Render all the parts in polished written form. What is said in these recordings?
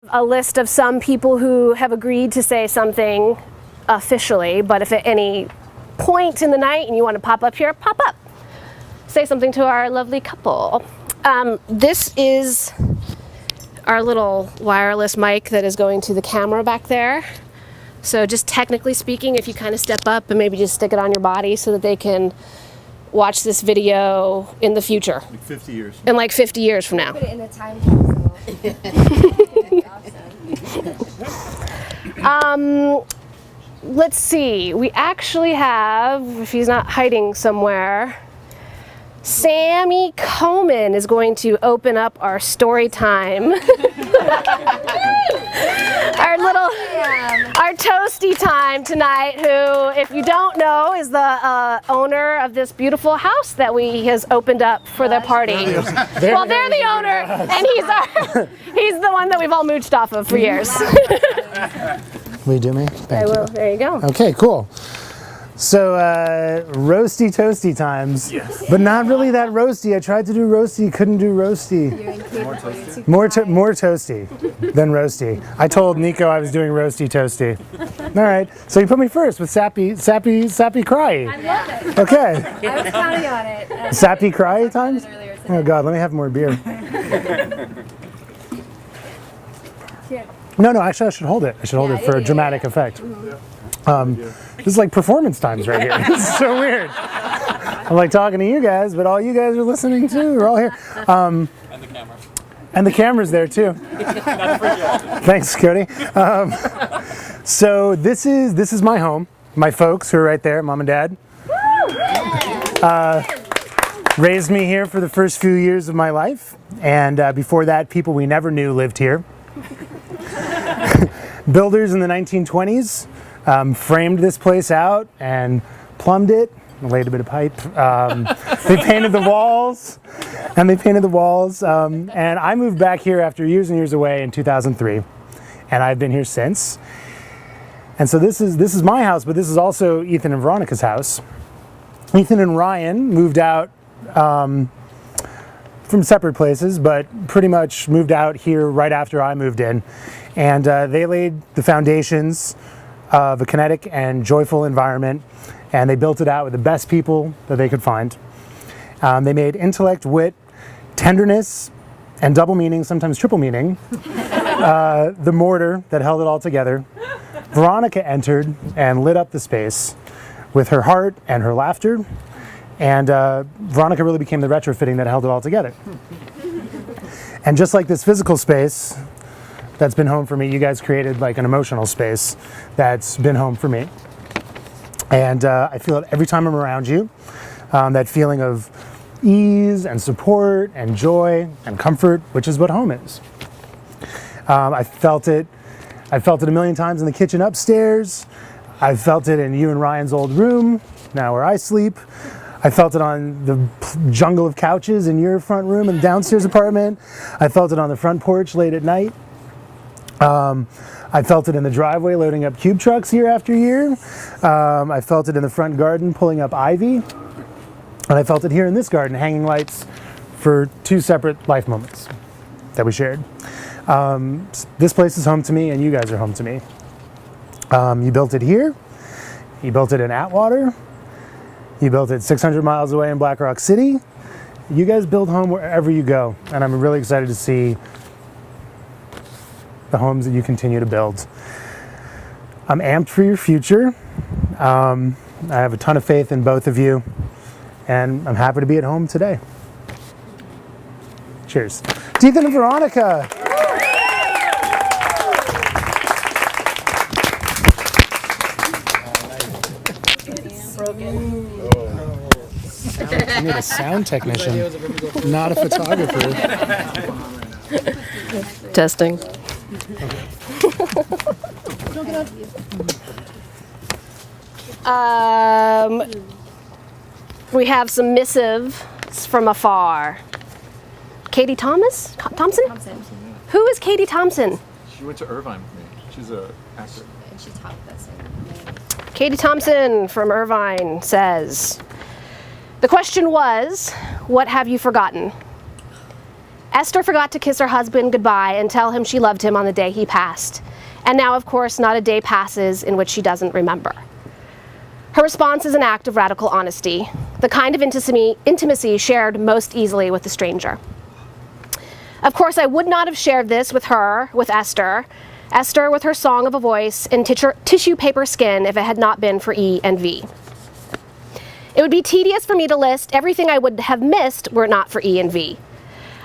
a list of some people who have agreed to say something officially, but if at any point in the night and you want to pop up here, pop up. Say something to our lovely couple. This is our little wireless mic that is going to the camera back there. So just technically speaking, if you kind of step up and maybe just stick it on your body so that they can watch this video in the future. Like 50 years. In like 50 years from now. Put it in a time capsule. Awesome. Let's see. We actually have, if he's not hiding somewhere, Sammy Coleman is going to open up our story time. Our toasty time tonight, who, if you don't know, is the owner of this beautiful house that he has opened up for the party. Well, they're the owner, and he's the one that we've all mooched off of for years. Will you do me? I will. There you go. Okay, cool. So, roasty toasty times, yes. But not really that roasty. I tried to do roasty, couldn't do roasty. More toasty than roasty. I told Nico I was doing roasty toasty. All right, so you put me first with sappy cry. I love it. Okay. I was counting on it. Sappy cry times? Oh God, let me have more beer. No, actually I should hold it. I should hold it for a dramatic effect. This is like performance times right here. This is so weird. I'm like talking to you guys, but all you guys are listening to. We're all here. And the camera. And the camera's there too. Thanks, Cody. So this is my home. My folks who are right there, Mom and Dad. Raised me here for the first few years of my life. And before that, people we never knew lived here. Builders in the 1920s. Framed this place out and plumbed it, laid a bit of pipe. They painted the walls, and I moved back here after years and years away in 2003, and I've been here since. And so this is my house, but this is also Ethan and Veronica's house. Ethan and Ryan moved out from separate places, but pretty much moved out here right after I moved in, and they laid the foundations of a kinetic and joyful environment, and they built it out with the best people that they could find. They made intellect, wit, tenderness, and double meaning, sometimes triple meaning, the mortar that held it all together. Veronica entered and lit up the space with her heart and her laughter, and Veronica really became the retrofitting that held it all together. And just like this physical space that's been home for me, you guys created like an emotional space that's been home for me. And I feel it every time I'm around you, that feeling of ease and support and joy and comfort, which is what home is. I felt it a million times in the kitchen upstairs. I felt it in you and Ryan's old room, now where I sleep. I felt it on the jungle of couches in your front room and downstairs apartment. I felt it on the front porch late at night. I felt it in the driveway loading up cube trucks year after year. I felt it in the front garden pulling up ivy. And I felt it here in this garden hanging lights for two separate life moments that we shared. This place is home to me and you guys are home to me. You built it here. You built it in Atwater. You built it 600 miles away in Black Rock City. You guys build home wherever you go. And I'm really excited to see the homes that you continue to build. I'm amped for your future. I have a ton of faith in both of you, and I'm happy to be at home today. Cheers. Ethan and Veronica. I need a sound technician, not a photographer. Testing. We have some missives from afar. Katie Thompson? Who is Katie Thompson? She went to Irvine with me. She's an actor. And she taught us. Katie Thompson from Irvine says, the question was, what have you forgotten? Esther forgot to kiss her husband goodbye and tell him she loved him on the day he passed. And now, of course, not a day passes in which she doesn't remember. Her response is an act of radical honesty, the kind of intimacy shared most easily with a stranger. Of course, I would not have shared this with her, with Esther with her song of a voice and tissue paper skin if it had not been for E and V. It would be tedious for me to list everything I would have missed were it not for E and V.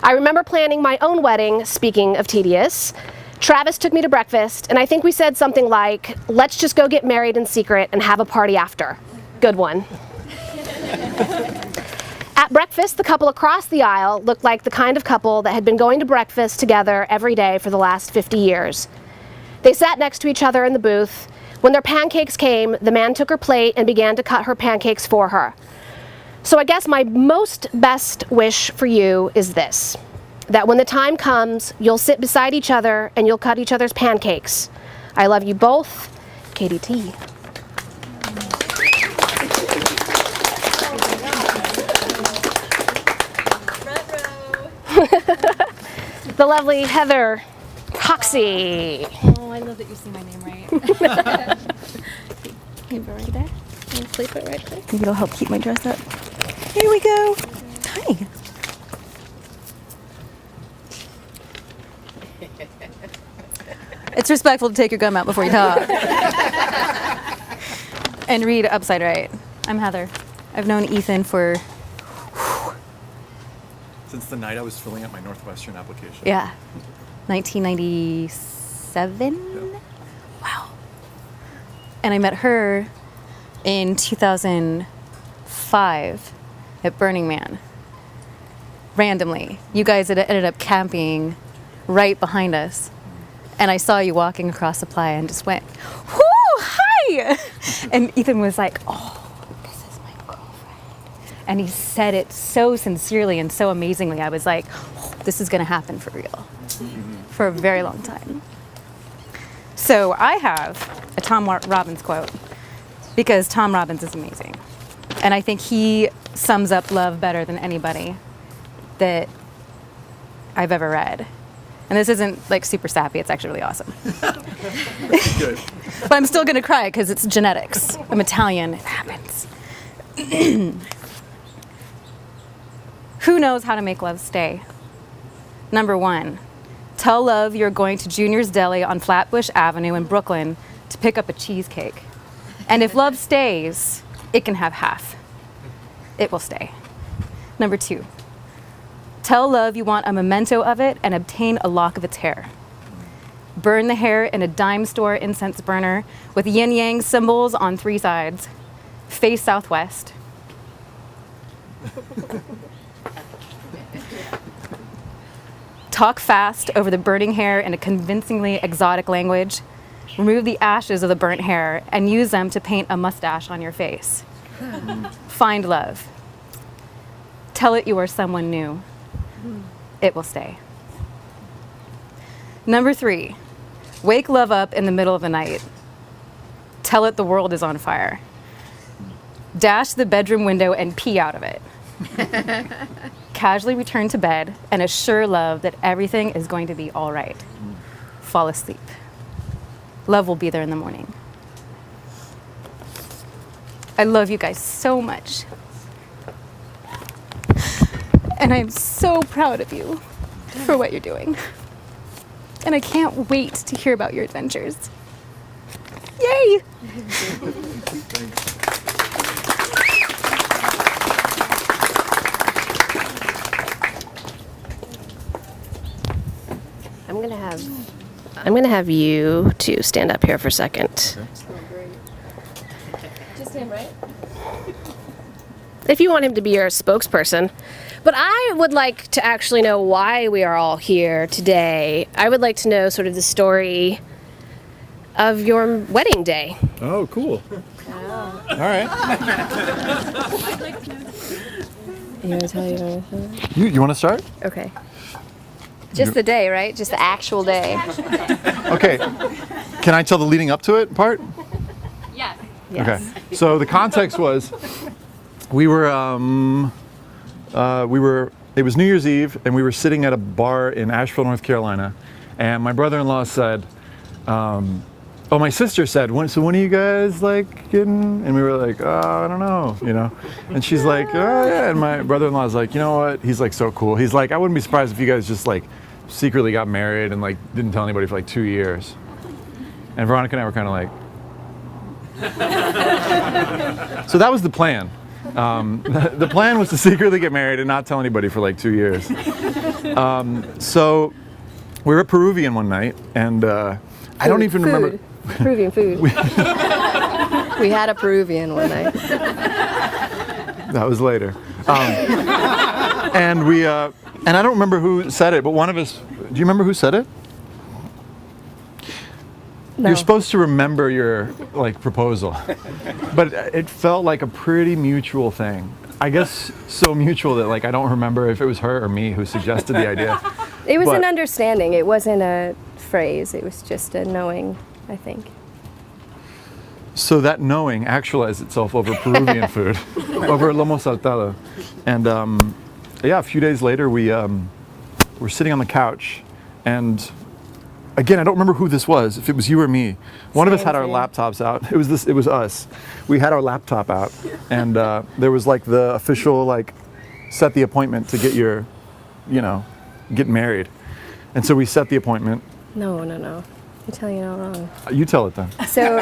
I remember planning my own wedding, speaking of tedious. Travis took me to breakfast, and I think we said something like, let's just go get married in secret and have a party after. Good one. At breakfast, the couple across the aisle looked like the kind of couple that had been going to breakfast together every day for the last 50 years. They sat next to each other in the booth. When their pancakes came, the man took her plate and began to cut her pancakes for her. So I guess my most best wish for you is this, that when the time comes, you'll sit beside each other and you'll cut each other's pancakes. I love you both, KDT. The lovely Heather Hoxie. Oh, I love that you see my name right. Leave it right there. And flip it right there. Maybe it'll help keep my dress up. Here we go. Hi. It's respectful to take your gum out before you talk. And read upside right. I'm Heather. I've known Ethan for, Since the night I was filling out my Northwestern application. 1997? Yeah. Wow. And I met her in 2005 at Burning Man. Randomly. You guys had ended up camping right behind us. And I saw you walking across the playa and just went, whoo, hi! And Ethan was like, oh, this is my girlfriend. And he said it so sincerely and so amazingly. I was like, oh, this is gonna happen for real. For a very long time. So I have a Tom Robbins quote, because Tom Robbins is amazing. And I think he sums up love better than anybody that I've ever read. And this isn't like super sappy, it's actually really awesome. Good. But I'm still gonna cry because it's genetics. I'm Italian, it happens. Who knows how to make love stay? Number 1, tell love you're going to Junior's Deli on Flatbush Avenue in Brooklyn to pick up a cheesecake. And if love stays, it can have half. It will stay. Number 2, tell love you want a memento of it and obtain a lock of its hair. Burn the hair in a dime store incense burner with yin-yang symbols on 3 sides. Face southwest. Talk fast over the burning hair in a convincingly exotic language. Remove the ashes of the burnt hair and use them to paint a mustache on your face. Find love. Tell it you are someone new. It will stay. Number 3, wake love up in the middle of the night. Tell it the world is on fire. Dash the bedroom window and pee out of it. Casually return to bed and assure love that everything is going to be all right. Fall asleep. Love will be there in the morning. I love you guys so much. And I'm so proud of you for what you're doing. And I can't wait to hear about your adventures. Yay! I'm gonna have you two stand up here for a second. Just him, right? If you want him to be your spokesperson. But I would like to actually know why we are all here today. I would like to know sort of the story of your wedding day. Oh, cool. All right. You want to tell you? You want to start? Okay. Just the day, right? Just the actual day. Okay. Can I tell the leading up to it part? Yes. Okay. So the context was we were It was New Year's Eve, and we were sitting at a bar in Asheville, North Carolina, and my brother-in-law said, oh, my sister said, so when are you guys like getting? And we were like, I don't know, you know. And she's like, oh yeah. And my brother-in-law's like, you know what? He's like so cool. He's like, I wouldn't be surprised if you guys just like secretly got married and like didn't tell anybody for like 2 years. And Veronica and I were kind of like. So that was the plan. The plan was to secretly get married and not tell anybody for like 2 years. So we were at Peruvian one night, and I don't even remember. Peruvian food. We had a Peruvian one night. That was later. And we, and I don't remember who said it, but one of us, do you remember who said it? No. You're supposed to remember your like proposal, but it felt like a pretty mutual thing. I guess so mutual that like I don't remember if it was her or me who suggested the idea. It was But- an understanding. It wasn't a phrase. It was just a knowing, I think. So that knowing actualized itself over Peruvian food, over lomo saltado. And yeah, a few days later, we were sitting on the couch, and again, I don't remember who this was, if it was you or me. One of us had our Same. laptops out. It was us. We had our laptop out, and there was like the official like set the appointment to get your, you know, get married. And so we set the appointment. No. I'm telling you all wrong. You tell it then. So,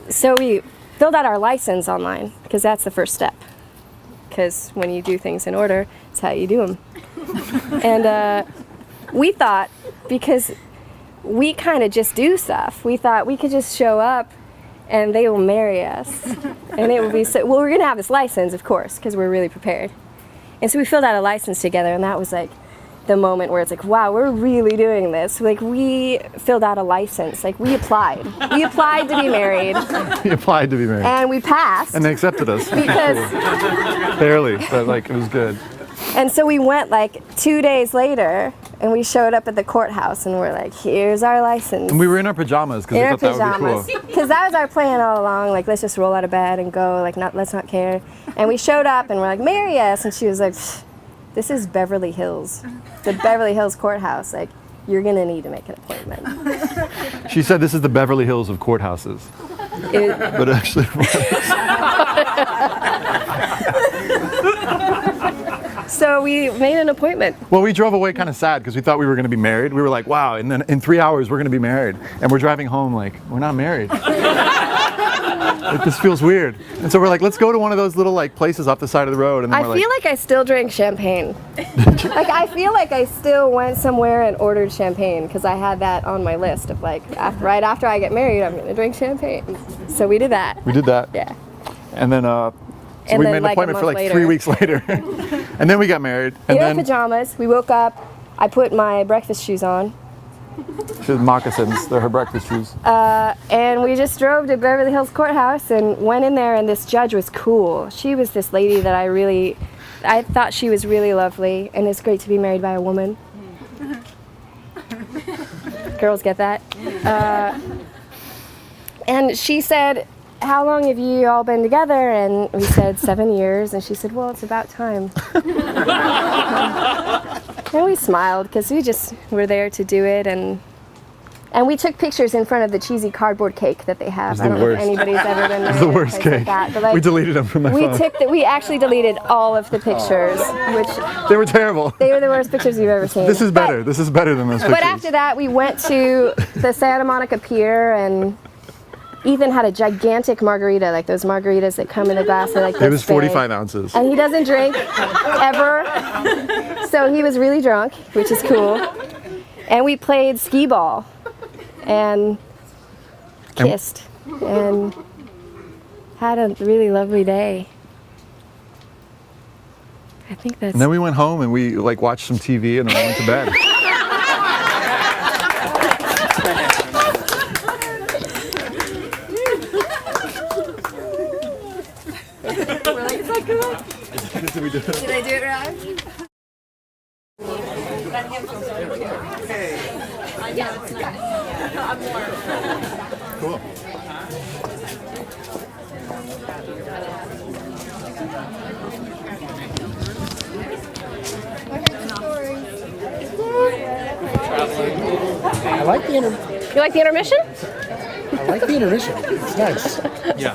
so we filled out our license online because that's the first step. Because when you do things in order, it's how you do them. And we thought, because we kind of just do stuff, we thought we could just show up and they will marry us. And it would be so, well, we're going to have this license, of course, because we're really prepared. And so we filled out a license together, and that was like the moment where it's like, wow, we're really doing this. Like, we filled out a license. Like, we applied. We applied to be married, We applied to be married. and we passed. And they accepted us. Because, Barely, but like it was good. and so we went like 2 days later, and we showed up at the courthouse, and we're like, here's our license. And we were in our pajamas because In we our thought that pajamas, would be cool. because that was our plan all along. Like, let's just roll out of bed and go. Like, let's not care. And we showed up, and we're like, marry us. And she was like, this is Beverly Hills, the Beverly Hills courthouse. Like, you're gonna need to make an appointment. She said this is the Beverly Hills of courthouses, It- but it actually was. so we made an appointment. Well, we drove away kind of sad because we thought we were going to be married. We were like, wow, and then in 3 hours we're going to be married. And we're driving home like, we're not married. Like, this feels weird. And so we're like, let's go to one of those little like places off the side of the road. And then I we're feel like I still drank champagne. Like, I feel like I still went somewhere and ordered champagne because I had that on my list of like, right after I get married, I'm gonna drink champagne. So we did that. we did that. Yeah. And then so And we then, made an like, a appointment for month like later. 3 weeks later. And then we got married. And In our then pajamas, we woke up. I put my breakfast shoes on, she had moccasins. They're her breakfast shoes. and we just drove to Beverly Hills Courthouse and went in there. And this judge was cool. She was this lady that I thought she was really lovely, and it's great to be married by a woman. Girls get that. And she said, how long have you all been together? And we said 7 years. And she said, well, it's about time. And we smiled because we just were there to do it. And we took pictures in front of the cheesy cardboard cake that they have. It's I the don't know if worst. anybody's ever been there. It's the worst cake. We deleted them from my phone. We actually deleted all of the pictures, which They were terrible. they were the worst pictures you've ever seen. This is better. This is better than those pictures. But after that, we went to the Santa Monica Pier, and Ethan had a gigantic margarita, like those margaritas that come in a glass. Like It was this big. 45 ounces. And he doesn't drink ever, so he was really drunk, which is cool. And we played skee ball, and kissed, and had a really lovely day. I think that's. And then we went home and we like watched some TV and then went to bed. Did I do it right? Cool. I like the You like the intermission? I like the intermission. It's nice. Yeah.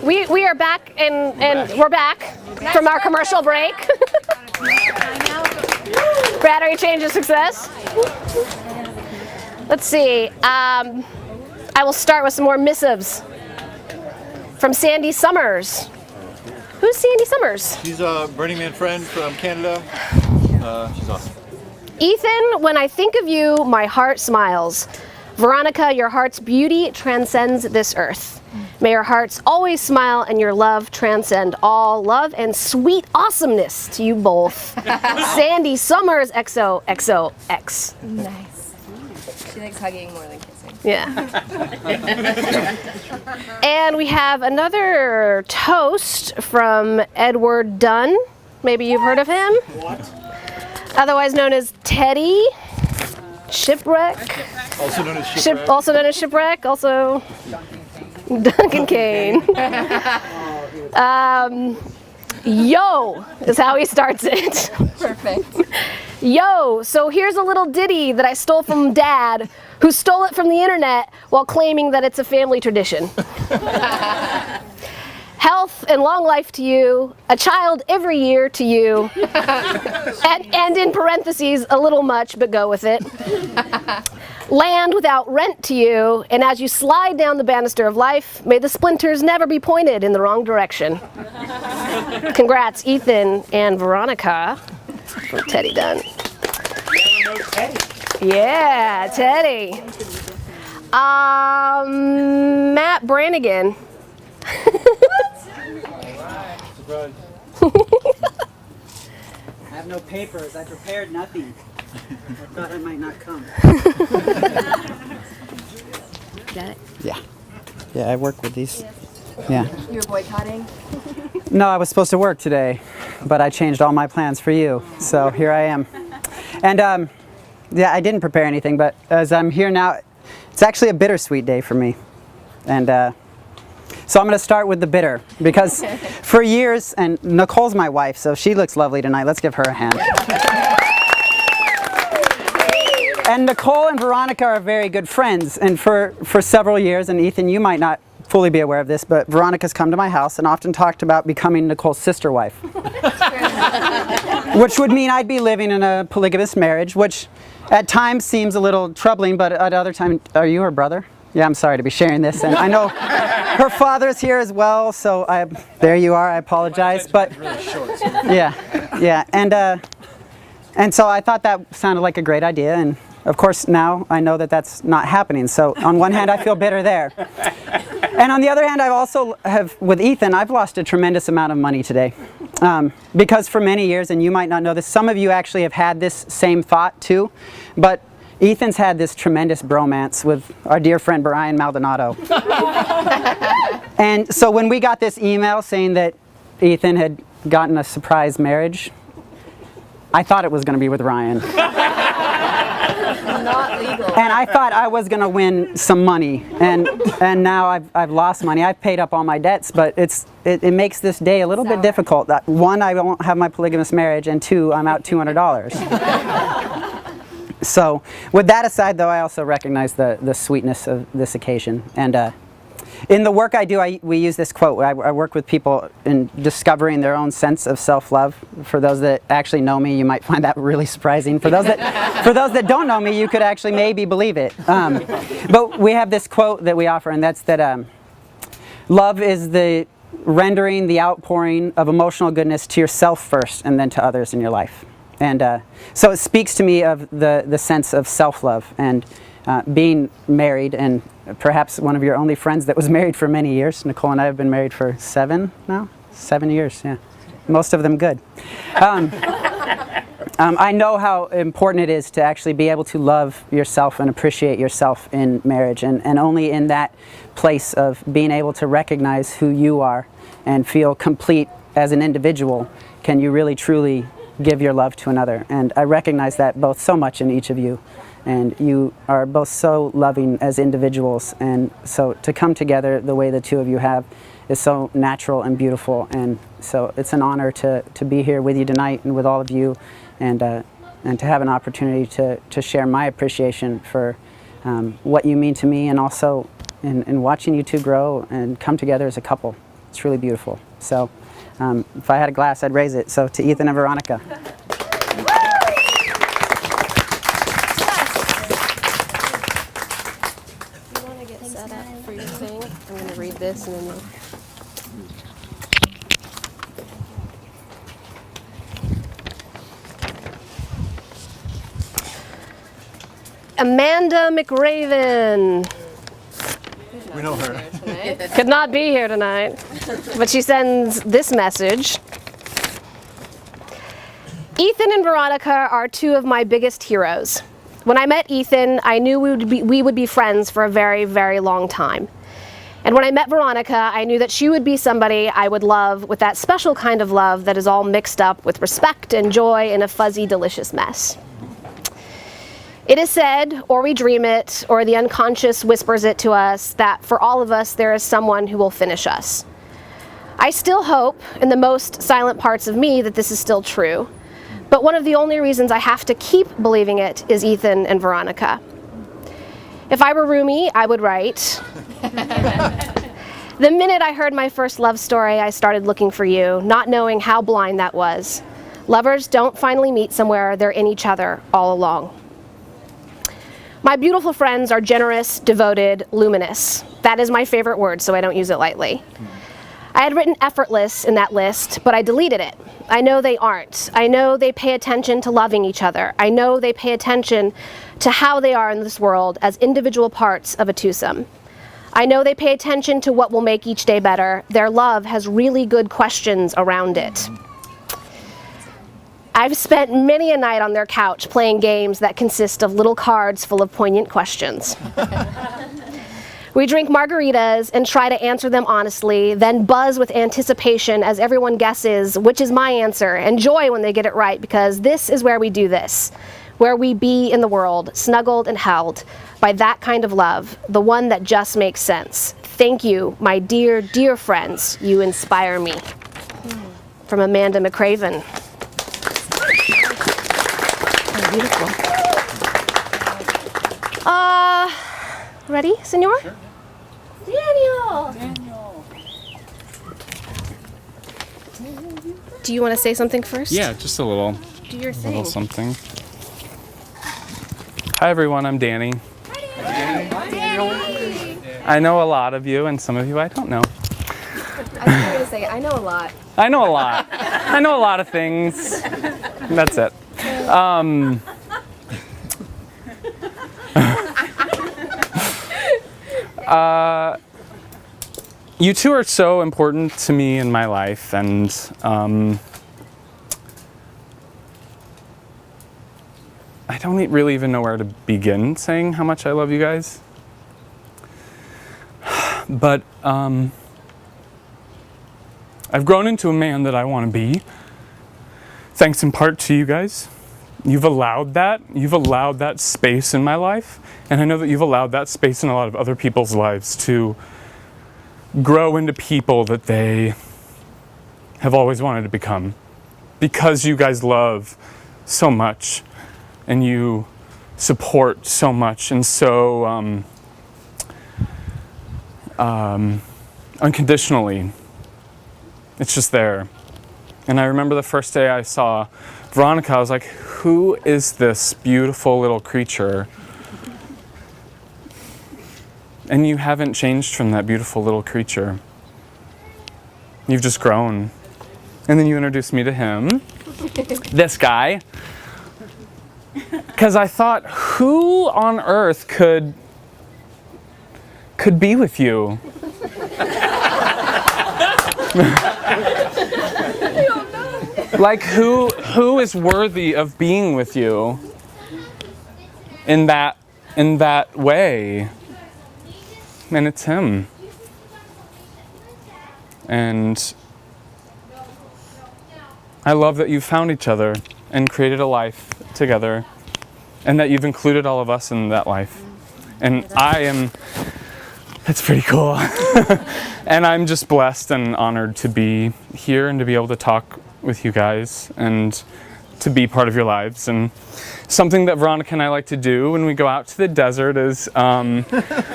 We are back and we're back from our commercial break. Battery change a success. Let's see. I will start with some more missives from Sandy Summers. Who's Sandy Summers? She's a Burning Man friend from Canada. She's awesome. Ethan, when I think of you, my heart smiles. Veronica, your heart's beauty transcends this earth. May your hearts always smile and your love transcend all. Love and sweet awesomeness to you both. Sandy Summers, XOXOX. Nice. She likes hugging more than kissing. Yeah. And we have another toast from Edward Dunn. Maybe you've heard of him. Otherwise known as Teddy. Shipwreck. Also known as Shipwreck. Also known as Shipwreck. Also Duncan Kane. Yo is how he starts it. Perfect. Yo, so here's a little ditty that I stole from Dad, who stole it from the internet while claiming that it's a family tradition. Health and long life to you, a child every year to you, and in parentheses, a little much, but go with it. Land without rent to you, and as you slide down the banister of life, may the splinters never be pointed in the wrong direction. Congrats, Ethan and Veronica, from Teddy Dunn. Yeah, Teddy. Matt Brannigan. I have no papers. I prepared nothing. I thought I might not come. Got it? Yeah. Yeah, I work with these. Yeah. You're boycotting? No, I was supposed to work today, but I changed all my plans for you. So here I am. And yeah, I didn't prepare anything, but as I'm here now, it's actually a bittersweet day for me. And so I'm going to start with the bitter, because for years, and Nicole's my wife, so she looks lovely tonight. Let's give her a hand. And Nicole and Veronica are very good friends, and for several years, and Ethan, you might not fully be aware of this, but Veronica's come to my house and often talked about becoming Nicole's sister wife. Which would mean I'd be living in a polygamous marriage, which at times seems a little troubling, but at other times, are you her brother? Yeah, I'm sorry to be sharing this, and I know her father's here as well, so there you are, I apologize, but yeah, and so I thought that sounded like a great idea, and of course now I know that that's not happening, so on one hand I feel bitter there. And on the other hand, with Ethan, I've lost a tremendous amount of money today. Because for many years, and you might not know this, some of you actually have had this same thought too, but Ethan's had this tremendous bromance with our dear friend Brian Maldonado. And so when we got this email saying that Ethan had gotten a surprise marriage, I thought it was going to be with Ryan. Not legal. And I thought I was going to win some money, and now I've lost money. I've paid up all my debts, but it makes this day a little bit difficult. That one, I won't have my polygamous marriage, and two, I'm out $200. So with that aside, though, I also recognize the sweetness of this occasion. And in the work I do, we use this quote. I work with people in discovering their own sense of self-love. For those that actually know me, you might find that really surprising. For those that don't know me, you could actually maybe believe it. But we have this quote that we offer, and that's that love is the rendering, the outpouring of emotional goodness to yourself first, and then to others in your life. And so it speaks to me of the sense of self-love and being married, and perhaps one of your only friends that was married for many years. Nicole and I have been married for 7 years, yeah. Most of them good. I know how important it is to actually be able to love yourself and appreciate yourself in marriage, and only in that place of being able to recognize who you are and feel complete as an individual can you really truly give your love to another. And I recognize that both so much in each of you. And you are both so loving as individuals. And so to come together the way the two of you have is so natural and beautiful. And so it's an honor to be here with you tonight and with all of you, and to have an opportunity to share my appreciation for what you mean to me, and also in watching you two grow and come together as a couple. It's really beautiful. So if I had a glass, I'd raise it. So to Ethan and Veronica. You want to get set up for your thing? I'm going to read this and then you'll... Amanda McRaven We know her. could not be here tonight, but she sends this message. Ethan and Veronica are two of my biggest heroes. When I met Ethan, I knew we would be friends for a very, very long time. And when I met Veronica, I knew that she would be somebody I would love with that special kind of love that is all mixed up with respect and joy in a fuzzy, delicious mess. It is said, or we dream it, or the unconscious whispers it to us, that for all of us there is someone who will finish us. I still hope, in the most silent parts of me, that this is still true. But one of the only reasons I have to keep believing it is Ethan and Veronica. If I were Rumi, I would write, the minute I heard my first love story, I started looking for you, not knowing how blind that was. Lovers don't finally meet somewhere, they're in each other all along. My beautiful friends are generous, devoted, luminous. That is my favorite word, so I don't use it lightly. I had written effortless in that list, but I deleted it. I know they aren't. I know they pay attention to loving each other. I know they pay attention to how they are in this world as individual parts of a twosome. I know they pay attention to what will make each day better. Their love has really good questions around it. I've spent many a night on their couch playing games that consist of little cards full of poignant questions. We drink margaritas and try to answer them honestly, then buzz with anticipation as everyone guesses which is my answer, and joy when they get it right, because this is where we do this, where we be in the world, snuggled and held by that kind of love, the one that just makes sense. Thank you, my dear, dear friends. You inspire me. From Amanda McRaven. Beautiful. Ready, senor? Sure. Daniel! Do you want to say something first? Yeah, just a little Do your thing. something. Hi everyone, I'm Danny. I know a lot of you, and some of you I don't know. I was going to say, I know a lot. I know a lot. I know a lot of things. That's it. You two are so important to me in my life, and I don't really even know where to begin saying how much I love you guys. But I've grown into a man that I want to be, thanks in part to you guys. You've allowed that. You've allowed that space in my life, and I know that you've allowed that space in a lot of other people's lives to grow into people that they have always wanted to become, because you guys love so much and you support so much and so unconditionally. It's just there. And I remember the first day I saw Veronica, I was like, who is this beautiful little creature? And you haven't changed from that beautiful little creature. You've just grown. And then you introduced me to him, this guy. Because I thought, who on earth could be with you? Like, who is worthy of being with you in that way? And it's him. And I love that you've found each other and created a life together, and that you've included all of us in that life. And that's pretty cool. And I'm just blessed and honored to be here and to be able to talk with you guys and to be part of your lives. And something that Veronica and I like to do when we go out to the desert is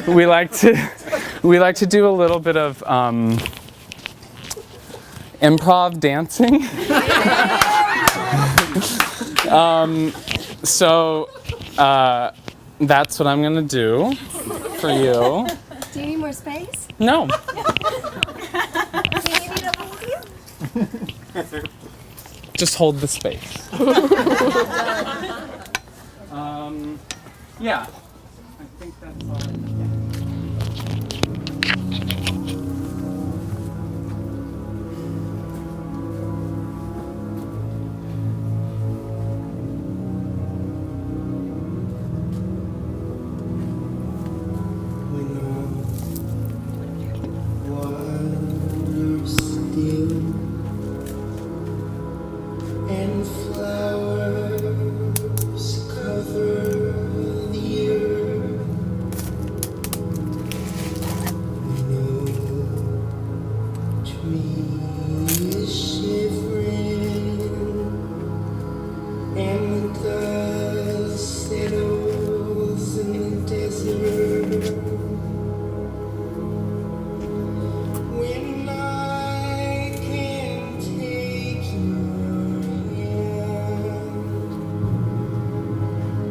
we like to do a little bit of improv dancing. So that's what I'm gonna do for you. Do you need more space? No. Do you need a hold you? Just hold the space. Yeah. I think that's all. And flowers cover the earth. We know trees shivering, and the dust settles in the desert. When I can take your hand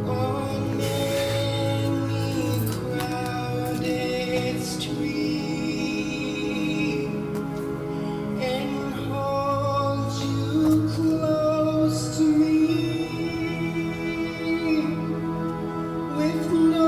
on any crowded street and hold you close to me with no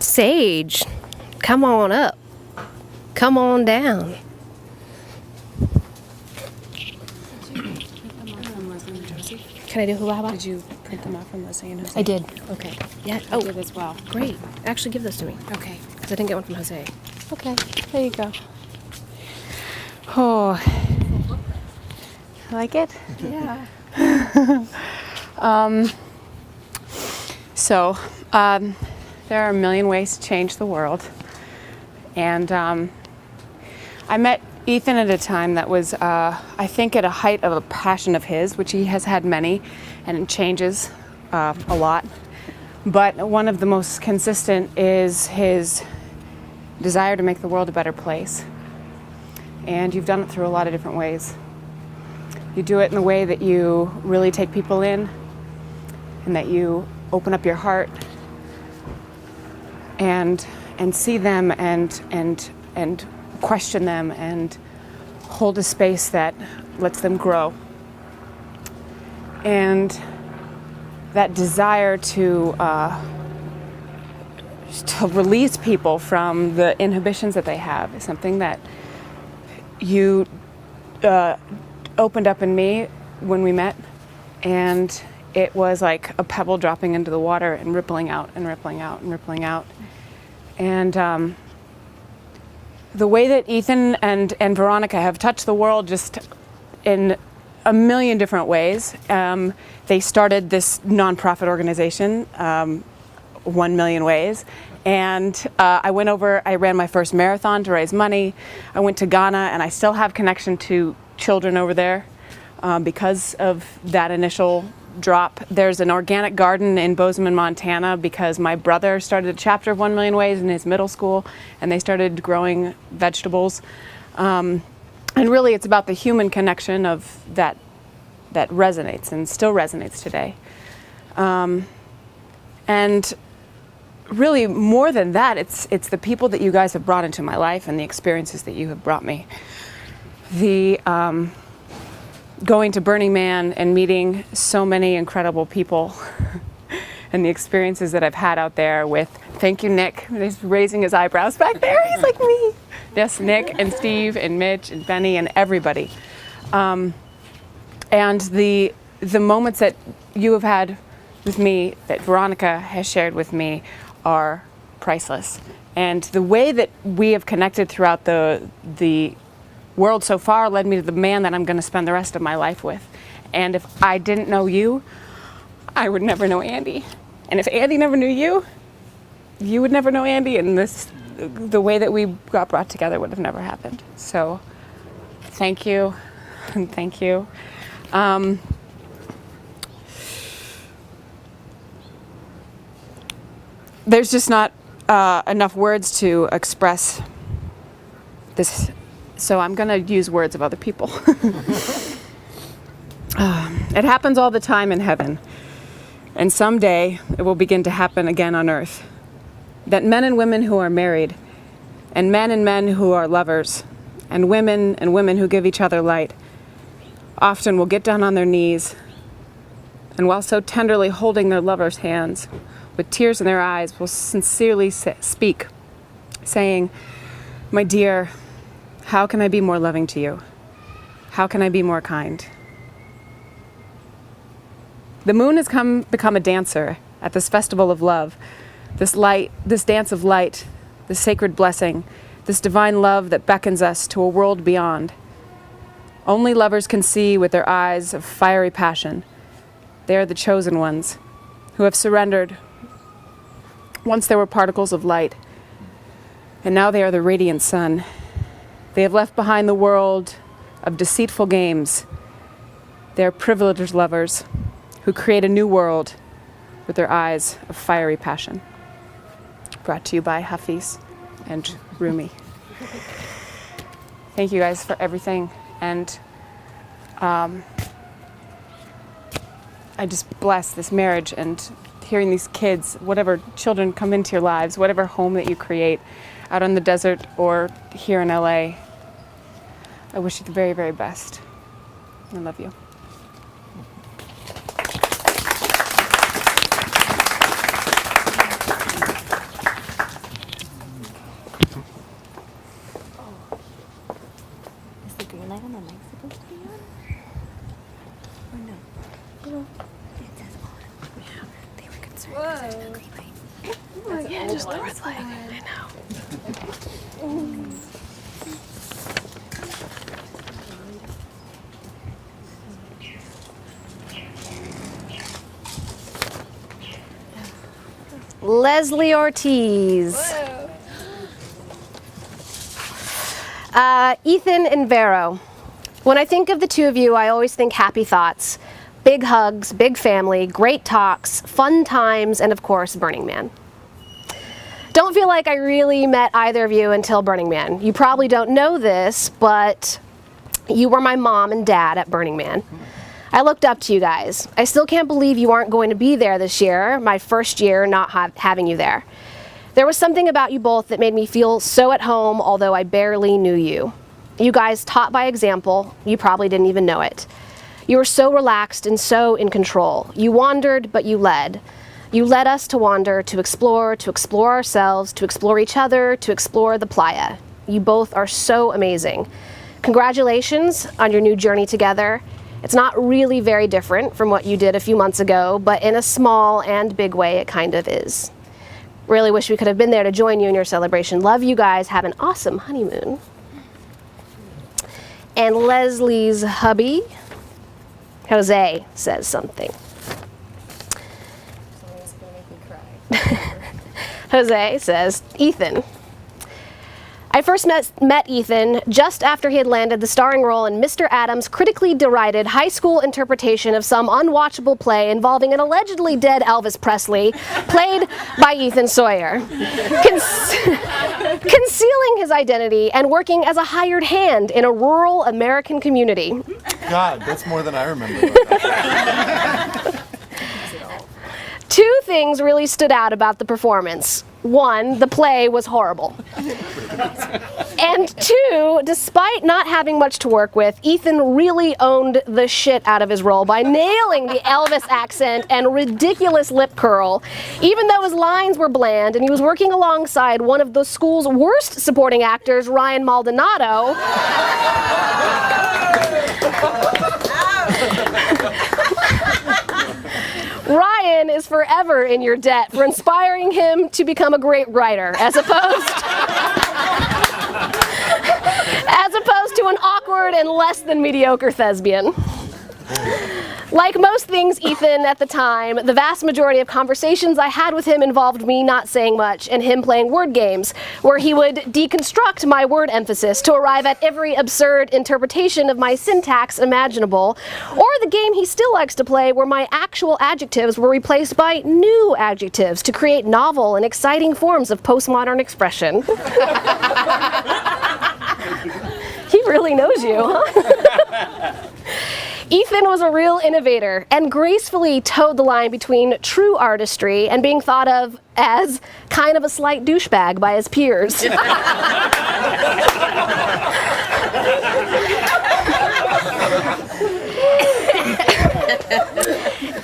Sage, come on up. Come on down. Can I do hula hop? Did you print them off from Leslie and Jose? I did. Okay. Yeah. I Oh, did as well. great. Actually, give those to me Okay. because I didn't get one from Jose. Okay. There you go. Oh. Like it? Yeah. So, there are a million ways to change the world. And I met Ethan at a time that was, I think, at a height of a passion of his, which he has had many, and it changes a lot. But one of the most consistent is his desire to make the world a better place. And you've done it through a lot of different ways. You do it in the way that you really take people in, and that you open up your heart and see them and question them and hold a space that lets them grow. And that desire to release people from the inhibitions that they have is something that you opened up in me when we met, and it was like a pebble dropping into the water and rippling out and rippling out and rippling out. And the way that Ethan and Veronica have touched the world just in a million different ways. They started this nonprofit organization 1 million ways. And I ran my first marathon to raise money. I went to Ghana, and I still have connection to children over there because of that initial drop. There's an organic garden in Bozeman, Montana, because my brother started a chapter of 1 Million Ways in his middle school, and they started growing vegetables. And really, it's about the human connection of that resonates and still resonates today. And really, more than that, it's the people that you guys have brought into my life and the experiences that you have brought me. The going to Burning Man and meeting so many incredible people and the experiences that I've had out there with, thank you, Nick. He's raising his eyebrows back there. He's like me. Yes, Nick and Steve and Mitch and Benny and everybody. And the moments that you have had with me, that Veronica has shared with me, are priceless. And the way that we have connected throughout the world so far led me to the man that I'm going to spend the rest of my life with. And if I didn't know you, I would never know Andy. And if Andy never knew you, you would never know Andy, and the way that we got brought together would have never happened. So thank you, and thank you. There's just not enough words to express this, so I'm going to use words of other people. It happens all the time in heaven, and someday it will begin to happen again on earth. That men and women who are married, and men who are lovers, and women who give each other light, often will get down on their knees, and while so tenderly holding their lovers' hands, with tears in their eyes, will sincerely speak, saying, "My dear, how can I be more loving to you? How can I be more kind?" The moon has become a dancer at this festival of love, this dance of light, this sacred blessing, this divine love that beckons us to a world beyond. Only lovers can see with their eyes of fiery passion. They are the chosen ones who have surrendered. Once there were particles of light, and now they are the radiant sun. They have left behind the world of deceitful games. They are privileged lovers who create a new world with their eyes of fiery passion. Brought to you by Hafiz and Rumi. Thank you guys for everything, and I just bless this marriage and hearing these kids, whatever children come into your lives, whatever home that you create out on the desert or here in LA. I wish you the very, very best. I love you. Is the green light on the mic supposed to be on? Or no? Well, it says on. Yeah, they were concerned because there's no green light. Oh, yeah, just the red light. I know. Leslie Ortiz. Ethan and Vero. When I think of the two of you, I always think happy thoughts. Big hugs, big family, great talks, fun times, and of course, Burning Man. Don't feel like I really met either of you until Burning Man. You probably don't know this, but you were my mom and dad at Burning Man. I looked up to you guys. I still can't believe you aren't going to be there this year, my first year not having you there. There was something about you both that made me feel so at home, although I barely knew you. You guys taught by example. You probably didn't even know it. You were so relaxed and so in control. You wandered, but you led. You led us to wander, to explore ourselves, to explore each other, to explore the playa. You both are so amazing. Congratulations on your new journey together. It's not really very different from what you did a few months ago, but in a small and big way, it kind of is. Really wish we could have been there to join you in your celebration. Love you guys. Have an awesome honeymoon. And Leslie's hubby, Jose, says something. Something's gonna make me cry. Jose says, Ethan. I first met Ethan just after he had landed the starring role in Mr. Adams' critically derided high school interpretation of some unwatchable play involving an allegedly dead Elvis Presley, played by Ethan Sawyer. Concealing his identity and working as a hired hand in a rural American community. God, that's more than I remember. Two things really stood out about the performance. One, the play was horrible. And two, despite not having much to work with, Ethan really owned the shit out of his role by nailing the Elvis accent and ridiculous lip curl, even though his lines were bland and he was working alongside one of the school's worst supporting actors, Ryan Maldonado. Ryan is forever in your debt for inspiring him to become a great writer, as opposed to an awkward and less than mediocre thespian. Like most things Ethan at the time, the vast majority of conversations I had with him involved me not saying much and him playing word games, where he would deconstruct my word emphasis to arrive at every absurd interpretation of my syntax imaginable, or the game he still likes to play where my actual adjectives were replaced by new adjectives to create novel and exciting forms of postmodern expression. He really knows you, huh? Ethan was a real innovator and gracefully towed the line between true artistry and being thought of as kind of a slight douchebag by his peers.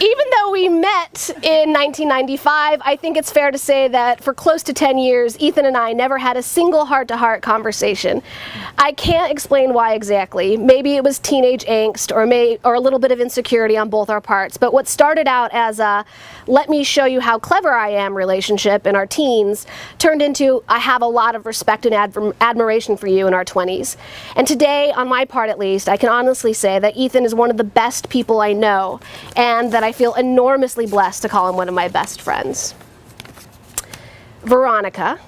Even though we met in 1995, I think it's fair to say that for close to 10 years, Ethan and I never had a single heart-to-heart conversation. I can't explain why exactly. Maybe it was teenage angst or a little bit of insecurity on both our parts. But what started out as a let me show you how clever I am relationship in our teens turned into I have a lot of respect and admiration for you in our 20s. And today, on my part at least, I can honestly say that Ethan is one of the best people I know, and that I feel enormously blessed to call him one of my best friends. Veronica.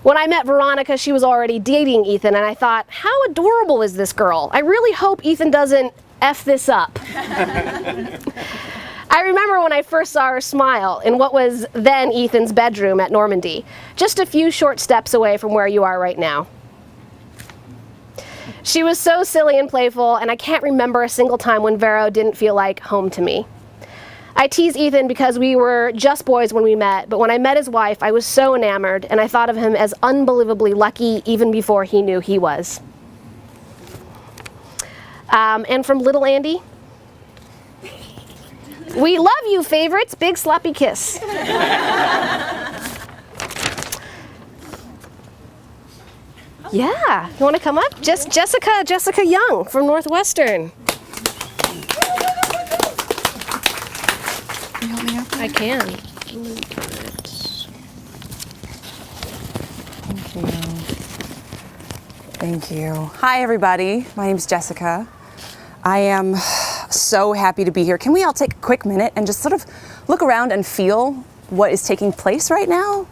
When I met Veronica, she was already dating Ethan, and I thought, how adorable is this girl? I really hope Ethan doesn't F this up. I remember when I first saw her smile in what was then Ethan's bedroom at Normandy, just a few short steps away from where you are right now. She was so silly and playful, and I can't remember a single time when Vero didn't feel like home to me. I tease Ethan because we were just boys when we met, but when I met his wife, I was so enamored, and I thought of him as unbelievably lucky even before he knew he was. And from little Andy, we love you, favorites. Big sloppy kiss. Yeah, you want to come up? Jessica Young from Northwestern. Can you help me out? I can. Thank you. Thank you. Hi, everybody. My name's Jessica. I am so happy to be here. Can we all take a quick minute and just sort of look around and feel what is taking place right now?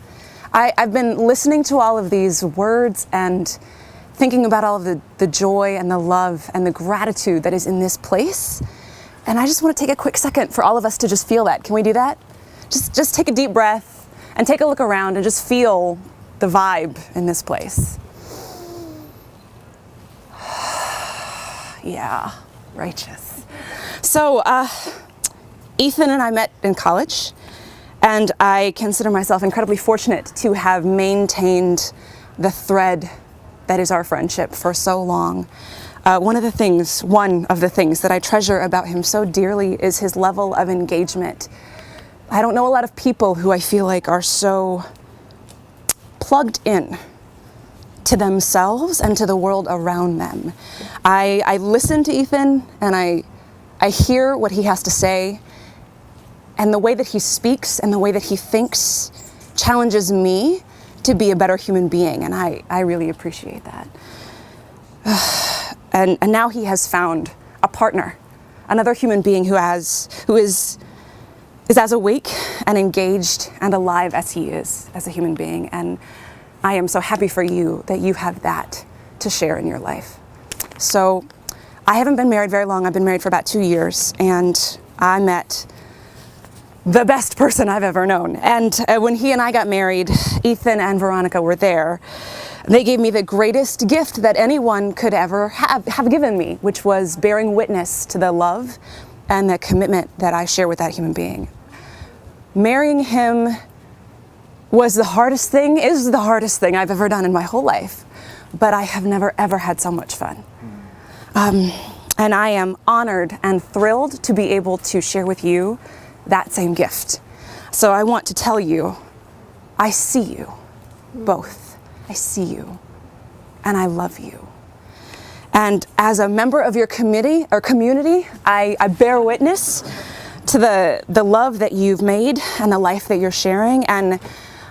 I've been listening to all of these words and thinking about all of the joy and the love and the gratitude that is in this place. And I just want to take a quick second for all of us to just feel that. Can we do that? Just take a deep breath and take a look around and just feel the vibe in this place. Yeah, righteous. So, Ethan and I met in college. And I consider myself incredibly fortunate to have maintained the thread that is our friendship for so long. One of the things that I treasure about him so dearly is his level of engagement. I don't know a lot of people who I feel like are so plugged in to themselves and to the world around them. I listen to Ethan and I hear what he has to say. And the way that he speaks and the way that he thinks challenges me to be a better human being, and I really appreciate that. And now he has found a partner, another human being who is is as awake and engaged and alive as he is as a human being. And I am so happy for you that you have that to share in your life. So I haven't been married very long. I've been married for about 2 years, and I met the best person I've ever known. And when he and I got married, Ethan and Veronica were there. They gave me the greatest gift that anyone could ever have given me, which was bearing witness to the love and the commitment that I share with that human being. Marrying him is the hardest thing I've ever done in my whole life, but I have never ever had so much fun. And I am honored and thrilled to be able to share with you that same gift. So I want to tell you, I see you both. I see you, and I love you. And as a member of your community, I bear witness to the love that you've made and the life that you're sharing, and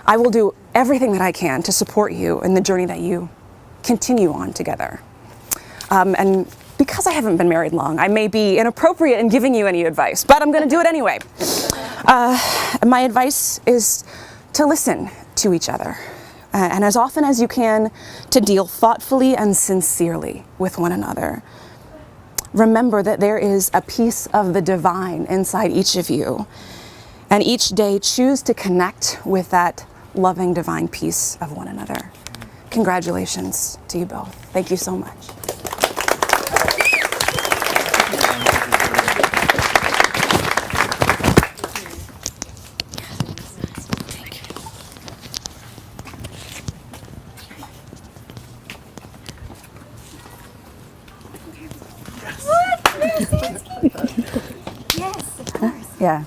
I will do everything that I can to support you in the journey that you continue on together. And because I haven't been married long, I may be inappropriate in giving you any advice, but I'm going to do it anyway. My advice is to listen to each other. And as often as you can, to deal thoughtfully and sincerely with one another. Remember that there is a piece of the divine inside each of you. And each day choose to connect with that loving divine piece of one another. Congratulations to you both. Thank you so much. Yes, of course. Yeah.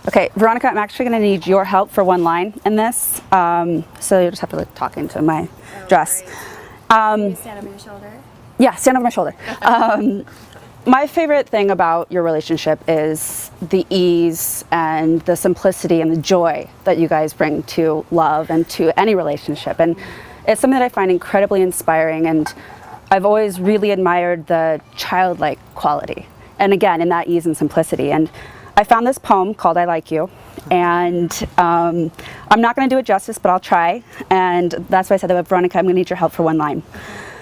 Okay, Veronica, I'm actually going to need your help for one line in this. So you'll just have to talk into my dress. Stand over your shoulder. Yeah, stand over my shoulder. My favorite thing about your relationship is the ease and the simplicity and the joy that you guys bring to love and to any relationship. And it's something that I find incredibly inspiring, and I've always really admired the childlike quality. And again, in that ease and simplicity. And I found this poem called I Like You, and I'm not going to do it justice, but I'll try. And that's why I said that, Veronica, I'm going to need your help for one line.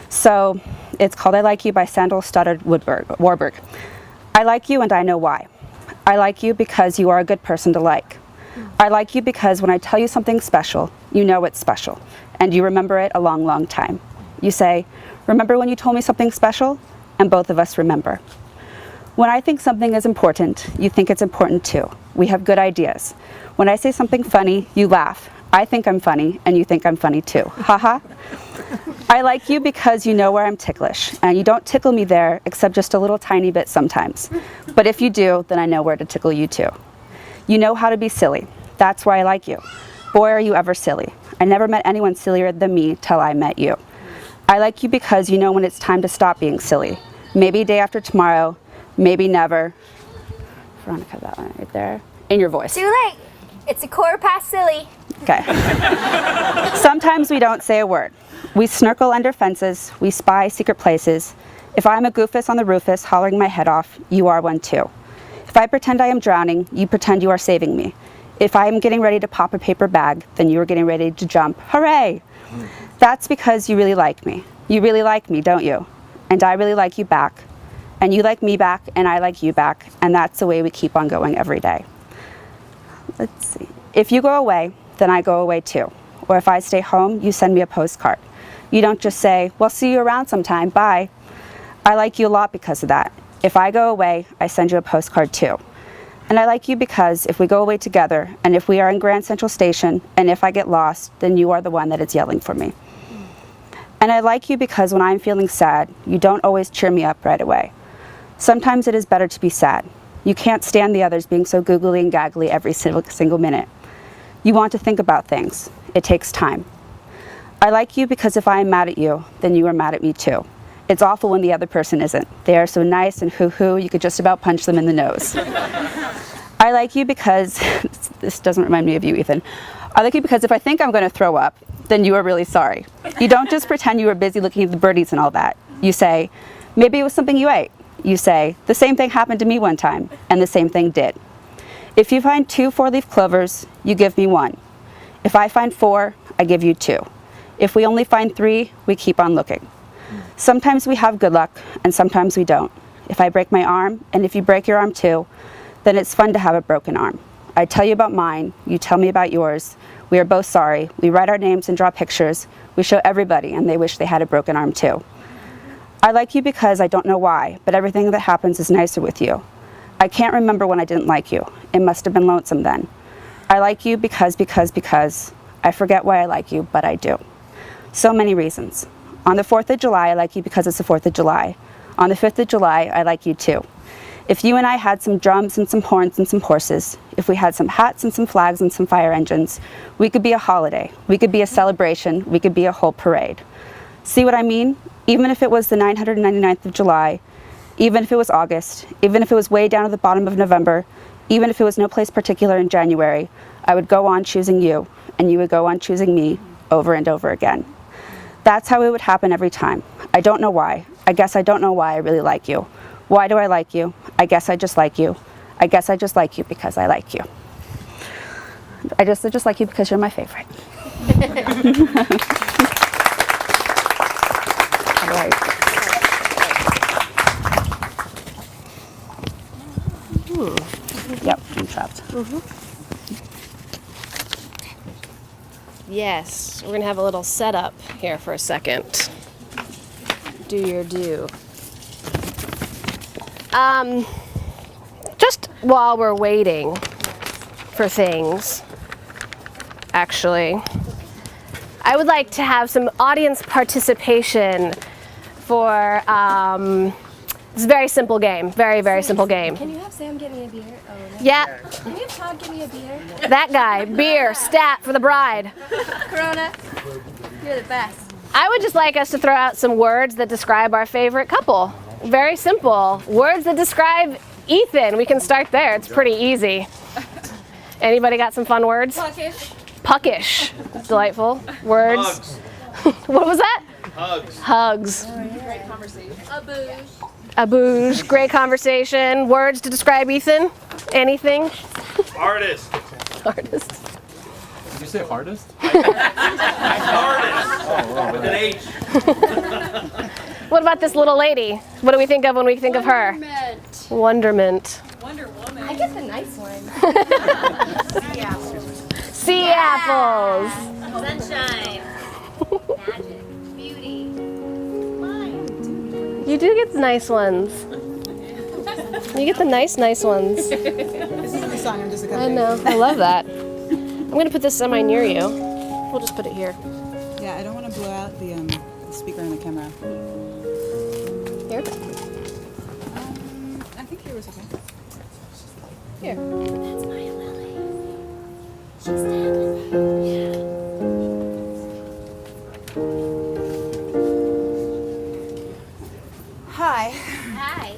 So it's called I Like You by Sandal Stoddard Warburg. I like you and I know why. I like you because you are a good person to like. I like you because when I tell you something special, you know it's special, and you remember it a long, long time. You say, remember when you told me something special? And both of us remember. When I think something is important, you think it's important too. We have good ideas. When I say something funny, you laugh. I think I'm funny, and you think I'm funny too. Haha. I like you because you know where I'm ticklish, and you don't tickle me there except just a little tiny bit sometimes. But if you do, then I know where to tickle you too. You know how to be silly. That's why I like you. Boy, are you ever silly. I never met anyone sillier than me till I met you. I like you because you know when it's time to stop being silly. Maybe day after tomorrow, maybe never. Veronica, that one right there. In your voice. Too late. It's a quarter past silly. Okay. Sometimes we don't say a word. We snirkle under fences. We spy secret places. If I'm a goofus on the roofus hollering my head off, you are one too. If I pretend I am drowning, you pretend you are saving me. If I am getting ready to pop a paper bag, then you are getting ready to jump. Hooray! That's because you really like me. You really like me, don't you? And I really like you back. And you like me back, and I like you back. And that's the way we keep on going every day. Let's see. If you go away, then I go away too. Or if I stay home, you send me a postcard. You don't just say, well, see you around sometime, bye. I like you a lot because of that. If I go away, I send you a postcard too. And I like you because if we go away together, and if we are in Grand Central Station, and if I get lost, then you are the one that is yelling for me. And I like you because when I'm feeling sad, you don't always cheer me up right away. Sometimes it is better to be sad. You can't stand the others being so googly and gaggly every single minute. You want to think about things. It takes time. I like you because if I am mad at you, then you are mad at me too. It's awful when the other person isn't. They are so nice and hoo-hoo, you could just about punch them in the nose. I like you because, this doesn't remind me of you, Ethan. I like you because if I think I'm going to throw up, then you are really sorry. You don't just pretend you were busy looking at the birdies and all that. You say, maybe it was something you ate. You say, the same thing happened to me one time, and the same thing did. If you find 2 4-leaf clovers, you give me 1. If I find 4, I give you 2. If we only find 3, we keep on looking. Sometimes we have good luck, and sometimes we don't. If I break my arm, and if you break your arm too, then it's fun to have a broken arm. I tell you about mine, you tell me about yours. We are both sorry. We write our names and draw pictures. We show everybody, and they wish they had a broken arm too. I like you because I don't know why, but everything that happens is nicer with you. I can't remember when I didn't like you. It must have been lonesome then. I like you because. I forget why I like you, but I do. So many reasons. On the 4th of July, I like you because it's the 4th of July. On the 5th of July, I like you too. If you and I had some drums and some horns and some horses, if we had some hats and some flags and some fire engines, we could be a holiday. We could be a celebration. We could be a whole parade. See what I mean? Even if it was the 999th of July, even if it was August, even if it was way down at the bottom of November, even if it was no place particular in January, I would go on choosing you, and you would go on choosing me over and over again. That's how it would happen every time. I don't know why. I guess I don't know why I really like you. Why do I like you? I guess I just like you. I guess I just like you because I like you. I just like you because you're my favorite. All right. Yep, I'm trapped. Yes, we're gonna have a little setup here for a second. Do your do. Just while we're waiting for things, actually, I would like to have some audience participation for it's a very simple game. Very, very simple game. Can you have Sam get me a beer? Oh, no. Yeah, Can you have Todd get me a beer? that guy. Beer, stat for the bride. Corona, you're the best. I would just like us to throw out some words that describe our favorite couple. Very simple. Words that describe Ethan. We can start there. It's pretty easy. Anybody got some fun words? Puckish. Puckish. Delightful. Words. Hugs. What was that? Hugs. Hugs. Great conversation. A booze. A booze. Great conversation. Words to describe Ethan? Anything? Artist. Artist. Did you say artist? Artist. With an H. What about this little lady? What do we think of when we think of her? Wonderment. Wonderment. Wonder Woman. I get the nice one. Sea apples. Sunshine. Magic. Beauty. You do get the nice ones. You get the nice ones. This isn't the song, I'm just I know. I love that. I'm gonna put this semi near you. We'll just put it here. Yeah, I don't want to blow out the speaker on the camera. Here. I think here was okay. Here. That's Maya Lily. She's dead. Hi. Hi.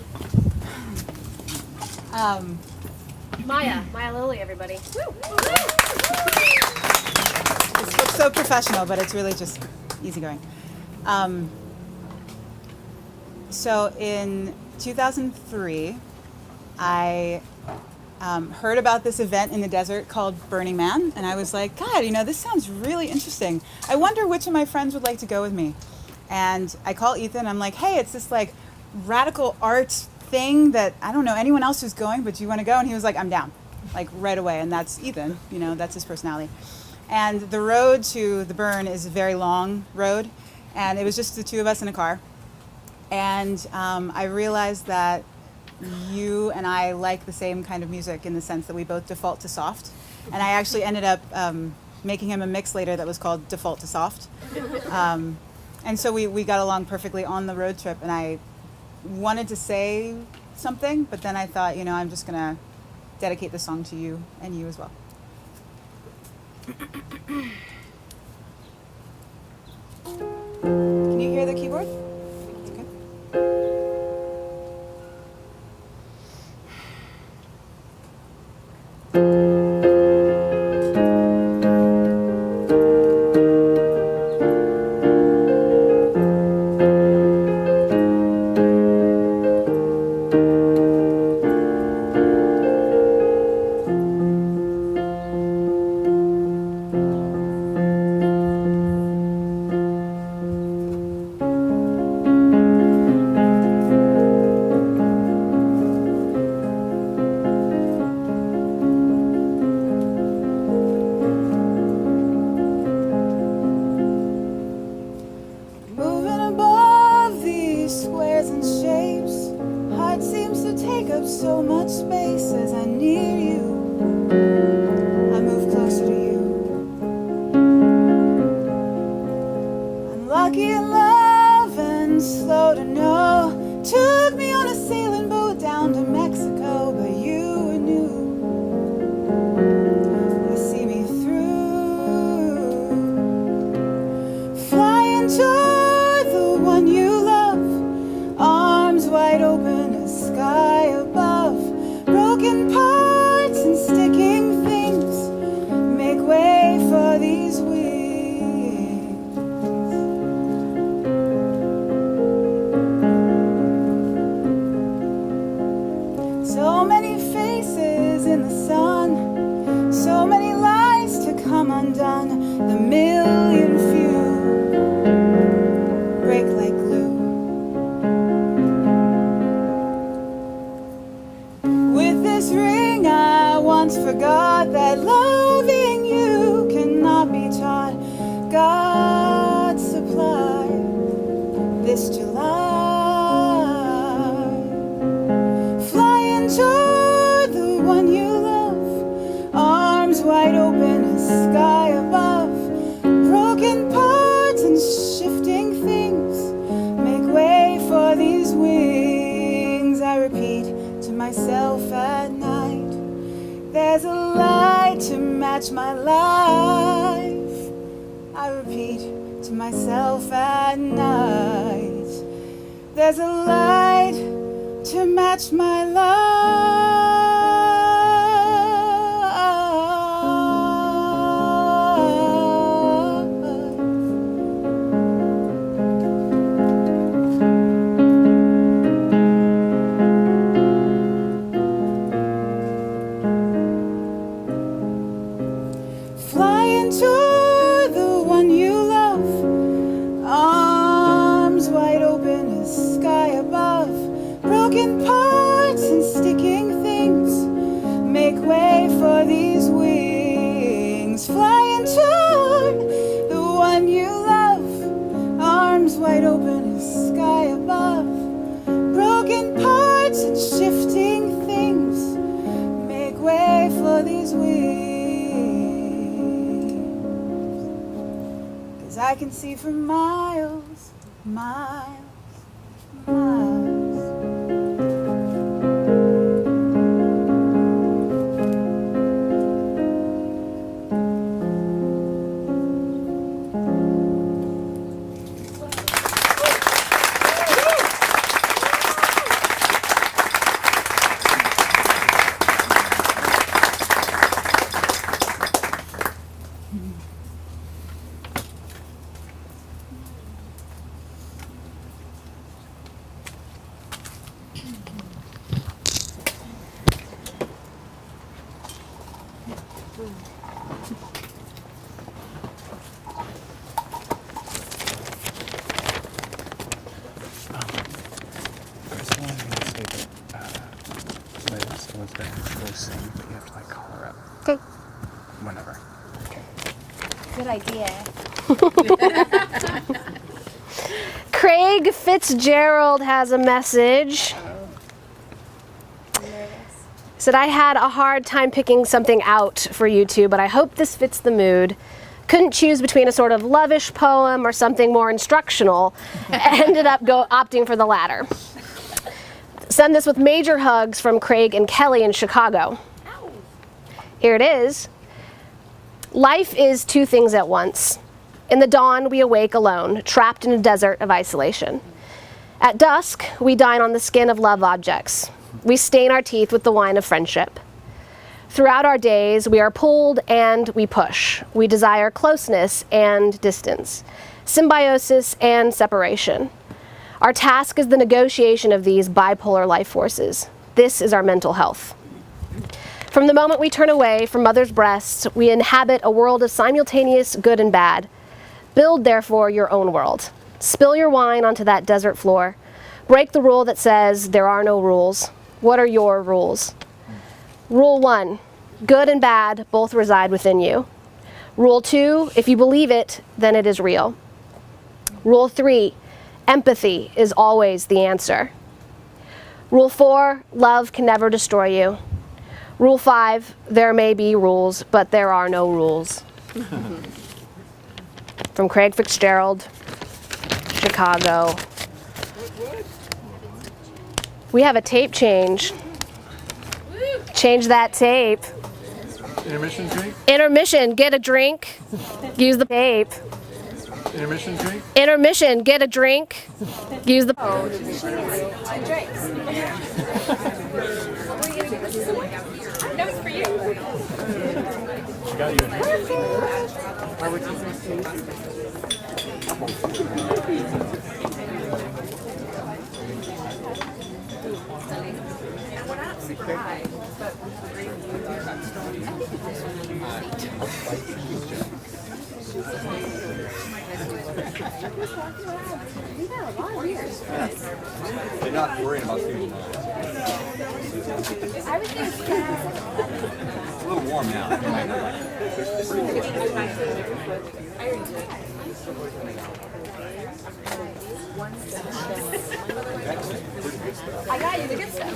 Maya Lily, everybody. This looks so professional, but it's really just easygoing. So in 2003, I heard about this event in the desert called Burning Man, and I was like, God, this sounds really interesting. I wonder which of my friends would like to go with me. And I call Ethan, I'm like, hey, it's this like radical art thing that I don't know anyone else who's going, but do you want to go? And he was like, I'm down, like right away. And that's Ethan, that's his personality. And the road to the burn is a very long road, and it was just the two of us in a car. And I realized that you and I like the same kind of music in the sense that we both default to soft. And I actually ended up making him a mix later that was called Default to Soft. And so we got along perfectly on the road trip, and I wanted to say something, but then I thought, I'm just going to dedicate the song to you and you as well. Can you hear the keyboard? Okay. seems to take up so much space as I near you. I move closer to you. I'm lucky in love and slow to know. Took me on a sailing boat down to Mexico, but you were new. You see me through. Flying toward the one you love, arms wide open as sky above. Broken parts and sticking things make way for these wings. So many faces in the sun, so many lies to come undone. The million few break like glue. With this ring I once forgot that loving you cannot be taught. God supply this July. Flying toward the one you love, arms wide open as sky above. Broken parts and shifting things make way for these wings. I repeat to myself at night, there's a light to match my life. I repeat to myself at night, there's a light to match my flying toward the one you love, arms wide open as sky above. Broken parts and sticking things make way for these wings. Flying toward the one you love, arms wide open as sky above. Broken parts and shifting things make way for these wings. 'Cause I can see for miles, miles, miles. Okay. Whenever. Good idea. Craig Fitzgerald has a message. Said, I had a hard time picking something out for you two, but I hope this fits the mood. Couldn't choose between a sort of lovish poem or something more instructional. Ended up opting for the latter. Send this with major hugs from Craig and Kelly in Chicago. Here it is. Life is two things at once. In the dawn, we awake alone, trapped in a desert of isolation. At dusk, we dine on the skin of love objects. We stain our teeth with the wine of friendship. Throughout our days, we are pulled and we push. We desire closeness and distance, symbiosis and separation. Our task is the negotiation of these bipolar life forces. This is our mental health. From the moment we turn away from mother's breasts, we inhabit a world of simultaneous good and bad. Build, therefore, your own world. Spill your wine onto that desert floor. Break the rule that says there are no rules. What are your rules? Rule 1, good and bad both reside within you. Rule 2, if you believe it, then it is real. Rule 3, empathy is always the answer. Rule 4, love can never destroy you. Rule 5, there may be rules, but there are no rules. From Craig Fitzgerald, Chicago. We have a tape change. Change that tape. Intermission drink? Intermission, get a drink. Use the tape. Intermission drink? Intermission, get a drink. Use the. They're not worried about student loans. It's a little warm now. You might not like I got you the good stuff.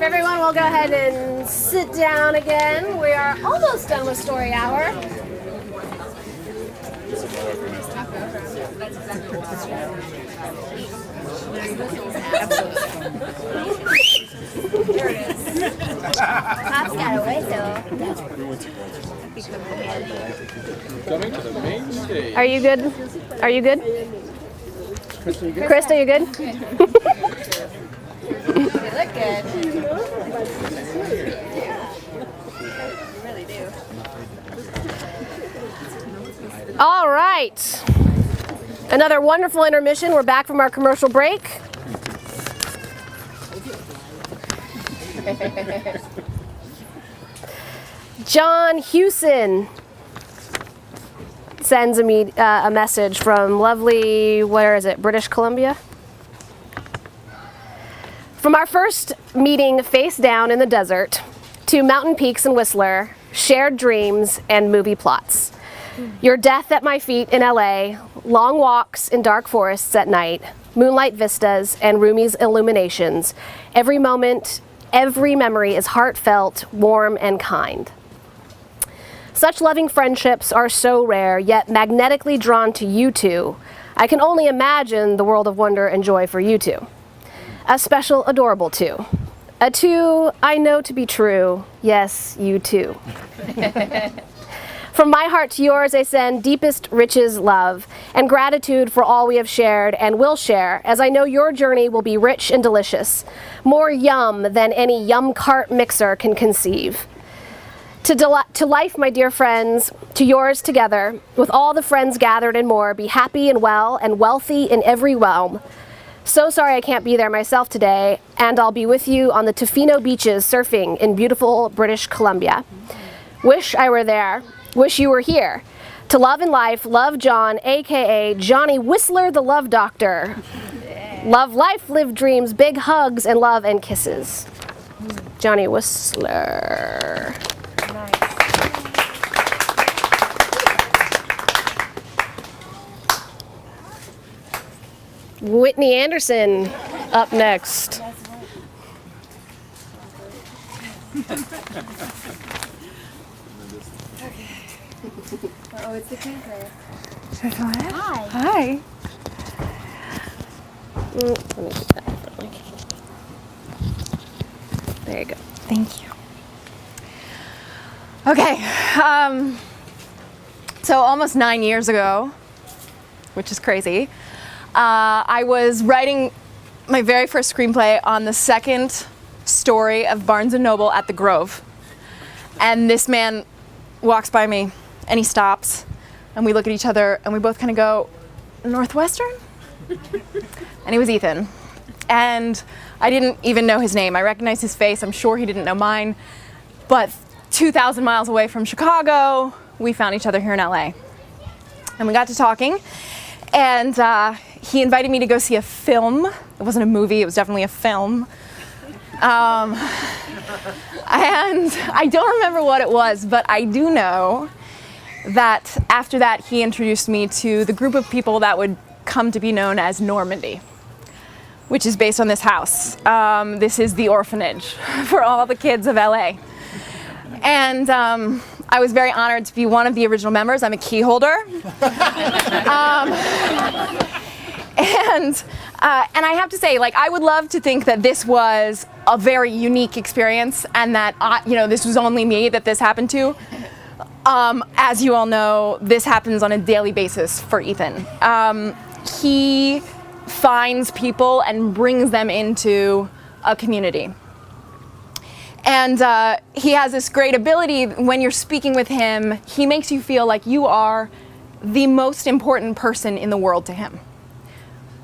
Everyone will go ahead and sit down again. We are almost done with story hour. Pop's got away though. Coming to the main stage. Are you good? Are you good? Krista, you good? You look good. Really do. All right. Another wonderful intermission. We're back from our commercial break. John Hewson sends a message from lovely, where is it, British Columbia? From our first meeting face down in the desert to mountain peaks in Whistler, shared dreams and movie plots. Your death at my feet in LA, long walks in dark forests at night, moonlight vistas and Rumi's illuminations. Every moment, every memory is heartfelt, warm and kind. Such loving friendships are so rare, yet magnetically drawn to you two. I can only imagine the world of wonder and joy for you two. A special, adorable two. A two I know to be true. Yes, you too. From my heart to yours, I send deepest riches love and gratitude for all we have shared and will share, as I know your journey will be rich and delicious, more yum than any yum cart mixer can conceive. To life, my dear friends, to yours together, with all the friends gathered and more, be happy and well and wealthy in every realm. So sorry I can't be there myself today, and I'll be with you on the Tofino beaches surfing in beautiful British Columbia. Wish I were there. Wish you were here. To love and life, love John, aka Johnny Whistler the Love Doctor. Love life, live dreams, big hugs, and love and kisses. Johnny Whistler. Whitney Anderson up next. Oh, it's the camper. Should I go ahead? Hi. Hi. Let me keep that differently. There you go. Thank you. Okay, so almost 9 years ago, which is crazy, I was writing my very first screenplay on the second story of Barnes & Noble at the Grove. And this man walks by me and he stops and we look at each other and we both kind of go, Northwestern? And he was Ethan. And I didn't even know his name. I recognized his face. I'm sure he didn't know mine. But 2,000 miles away from Chicago, we found each other here in LA. And we got to talking. And he invited me to go see a film. It wasn't a movie, it was definitely a film. And I don't remember what it was, but I do know that after that he introduced me to the group of people that would come to be known as Normandy, which is based on this house. This is the orphanage for all the kids of LA. And I was very honored to be one of the original members. I'm a key holder. And I have to say, like, I would love to think that this was a very unique experience and that, this was only me that this happened to. As you all know, this happens on a daily basis for Ethan. He finds people and brings them into a community. And he has this great ability, when you're speaking with him, he makes you feel like you are the most important person in the world to him.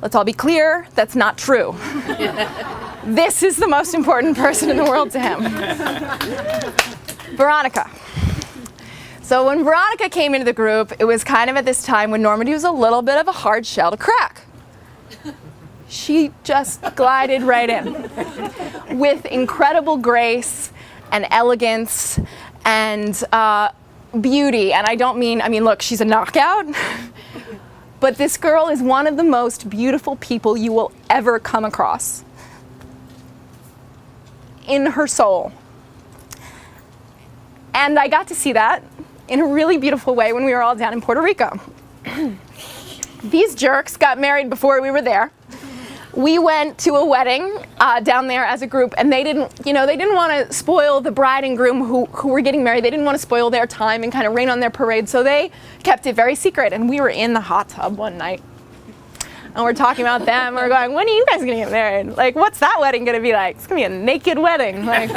Let's all be clear, that's not true. This is the most important person in the world to him. Veronica. So when Veronica came into the group, it was kind of at this time when Normandy was a little bit of a hard shell to crack. She just glided right in with incredible grace and elegance and beauty. And I mean, look, she's a knockout. But this girl is one of the most beautiful people you will ever come across in her soul. And I got to see that in a really beautiful way when we were all down in Puerto Rico. These jerks got married before we were there. We went to a wedding down there as a group, and they didn't want to spoil the bride and groom who were getting married. They didn't want to spoil their time and kind of rain on their parade, so they kept it very secret. And we were in the hot tub one night, and we're talking about them. We're going, when are you guys going to get married? Like, what's that wedding going to be like? It's going to be a naked wedding. Like,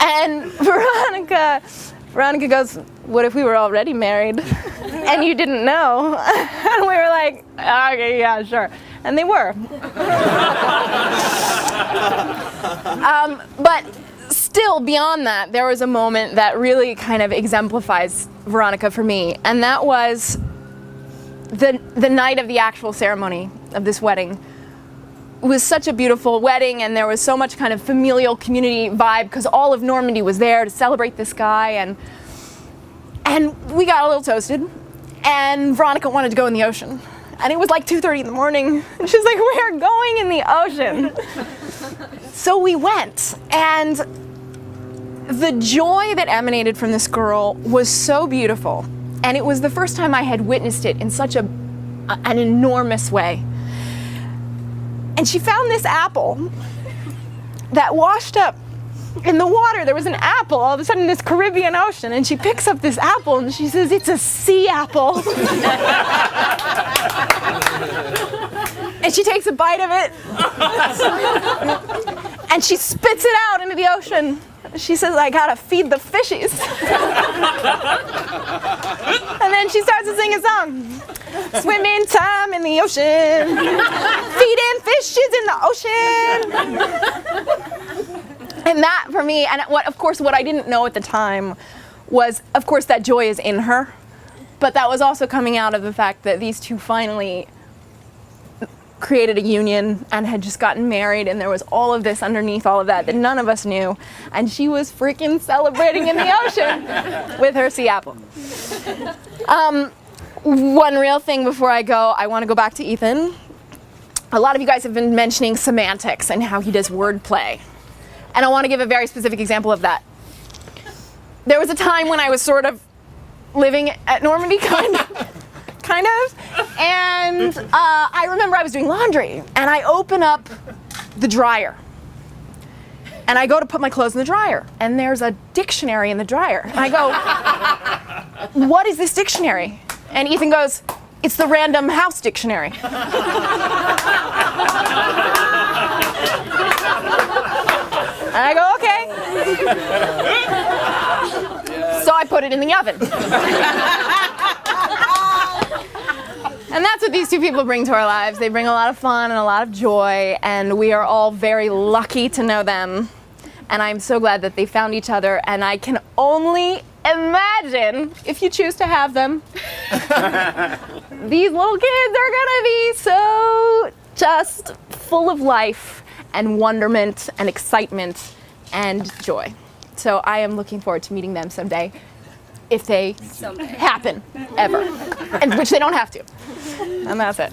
and Veronica goes, what if we were already married and you didn't know? And we were like, okay, yeah, sure. And they were. But still, beyond that, there was a moment that really kind of exemplifies Veronica for me, and that was the night of the actual ceremony of this wedding. It was such a beautiful wedding, and there was so much kind of familial community vibe because all of Normandy was there to celebrate this guy, and we got a little toasted, and Veronica wanted to go in the ocean. And it was like 2:30 in the morning, and she's like, we're going in the ocean. So we went, and the joy that emanated from this girl was so beautiful, and it was the first time I had witnessed it in such an enormous way. And she found this apple that washed up in the water. There was an apple all of a sudden in this Caribbean Ocean, and she picks up this apple and she says, it's a sea apple. And she takes a bite of it and she spits it out into the ocean. She says, I gotta feed the fishies. And then she starts to sing a song. Swimming time in the ocean, feeding fishes in the ocean. And that for me, and what I didn't know at the time was, of course, that joy is in her, but that was also coming out of the fact that these two finally created a union and had just gotten married, and there was all of this underneath all of that none of us knew, and she was freaking celebrating in the ocean with her sea apple. One real thing before I go, I want to go back to Ethan. A lot of you guys have been mentioning semantics and how he does wordplay, and I want to give a very specific example of that. There was a time when I was sort of living at Normandy, kind of, and I remember I was doing laundry, and I open up the dryer, and I go to put my clothes in the dryer, and there's a dictionary in the dryer, and I go, what is this dictionary? And Ethan goes, it's the Random House Dictionary. And I go, okay. So I put it in the oven. And that's what these two people bring to our lives. They bring a lot of fun and a lot of joy, and we are all very lucky to know them. And I'm so glad that they found each other, and I can only imagine, if you choose to have them, these little kids are gonna be so just full of life and wonderment and excitement and joy. So I am looking forward to meeting them someday, if they happen, ever. And which they don't have to. And that's it.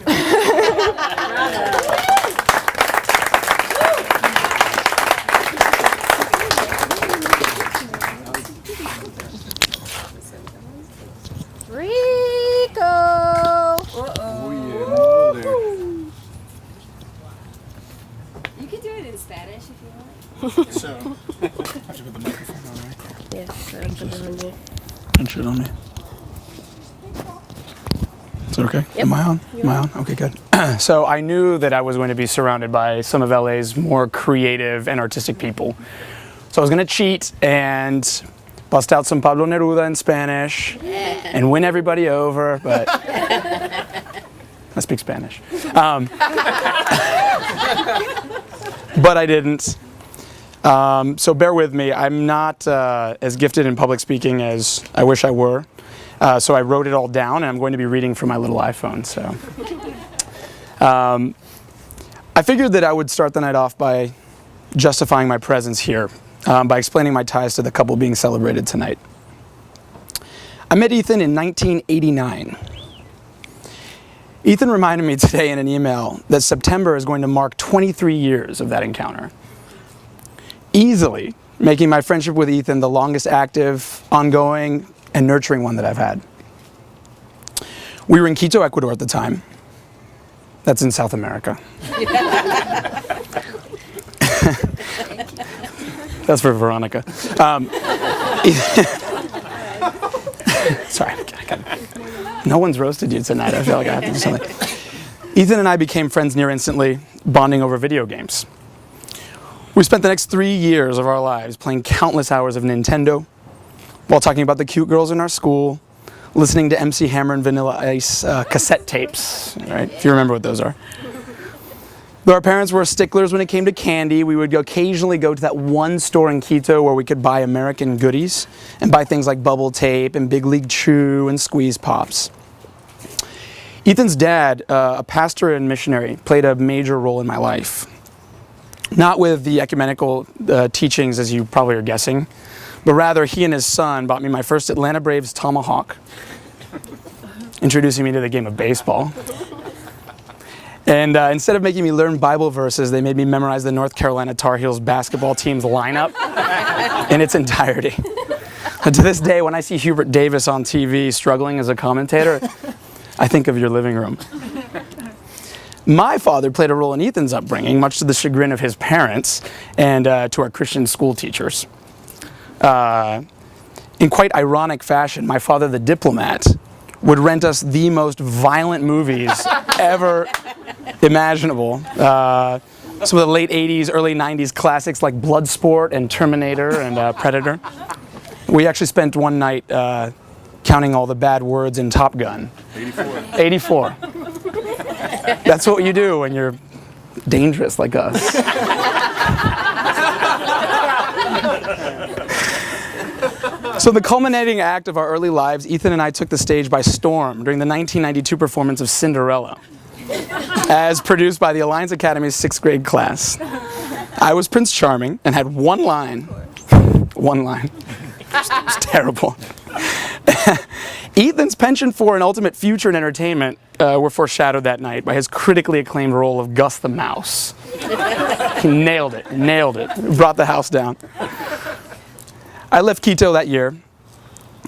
You can do it in Spanish if you want. So, I have to put the microphone on, right? Yes, I'll put it on you. Punch it on me. Is it okay? Am I on? Am I on? Okay, good. So I knew that I was going to be surrounded by some of LA's more creative and artistic people. So I was going to cheat and bust out some Pablo Neruda in Spanish and win everybody over, but I speak Spanish. But I didn't. So bear with me. I'm not as gifted in public speaking as I wish I were. So I wrote it all down, and I'm going to be reading from my little iPhone. So I figured that I would start the night off by justifying my presence here, by explaining my ties to the couple being celebrated tonight. I met Ethan in 1989. Ethan reminded me today in an email that September is going to mark 23 years of that encounter. Easily making my friendship with Ethan the longest active, ongoing, and nurturing one that I've had. We were in Quito, Ecuador at the time. That's in South America. That's for Veronica. Sorry, no one's roasted you tonight. I feel like I have to do something. Ethan and I became friends near instantly, bonding over video games. We spent the next 3 years of our lives playing countless hours of Nintendo, while talking about the cute girls in our school, listening to MC Hammer and Vanilla Ice cassette tapes, right? If you remember what those are. Though our parents were sticklers when it came to candy, we would occasionally go to that one store in Quito where we could buy American goodies and buy things like bubble tape and Big League Chew and Squeeze Pops. Ethan's dad, a pastor and missionary, played a major role in my life. Not with the ecumenical teachings, as you probably are guessing, but rather he and his son bought me my first Atlanta Braves Tomahawk, introducing me to the game of baseball. And instead of making me learn Bible verses, they made me memorize the North Carolina Tar Heels basketball team's lineup in its entirety. And to this day, when I see Hubert Davis on TV struggling as a commentator, I think of your living room. My father played a role in Ethan's upbringing, much to the chagrin of his parents and to our Christian school teachers. In quite ironic fashion, my father, the diplomat, would rent us the most violent movies ever imaginable. Some of the late 80s, early 90s classics like Bloodsport and Terminator and Predator. We actually spent one night counting all the bad words in Top Gun. 84. That's what you do when you're dangerous like us. So the culminating act of our early lives, Ethan and I took the stage by storm during the 1992 performance of Cinderella, as produced by the Alliance Academy's 6th grade class. I was Prince Charming and had one line. One line. It was terrible. Ethan's penchant for an ultimate future in entertainment were foreshadowed that night by his critically acclaimed role of Gus the Mouse. He nailed it, brought the house down. I left Quito that year.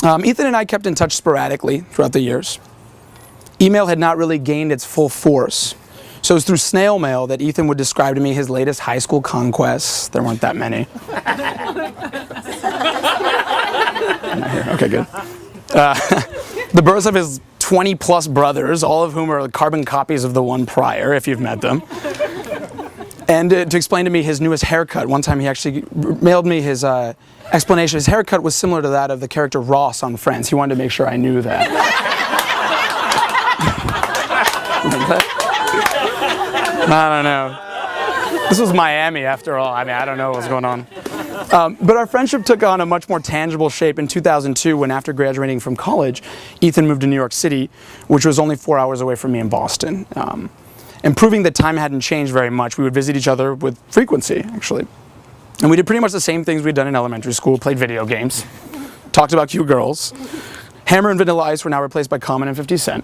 Ethan and I kept in touch sporadically throughout the years. Email had not really gained its full force, so it was through snail mail that Ethan would describe to me his latest high school conquests. There weren't that many. Okay, good. The births of his 20-plus brothers, all of whom are carbon copies of the one prior, if you've met them. And to explain to me his newest haircut. One time he actually mailed me his explanation. His haircut was similar to that of the character Ross on Friends. He wanted to make sure I knew that. I don't know. This was Miami after all. I mean, I don't know what was going on. But our friendship took on a much more tangible shape in 2002 when, after graduating from college, Ethan moved to New York City, which was only 4 hours away from me in Boston. And proving that time hadn't changed very much, we would visit each other with frequency, actually. And we did pretty much the same things we'd done in elementary school, played video games, talked about cute girls. Hammer and Vanilla Ice were now replaced by Common and 50 Cent.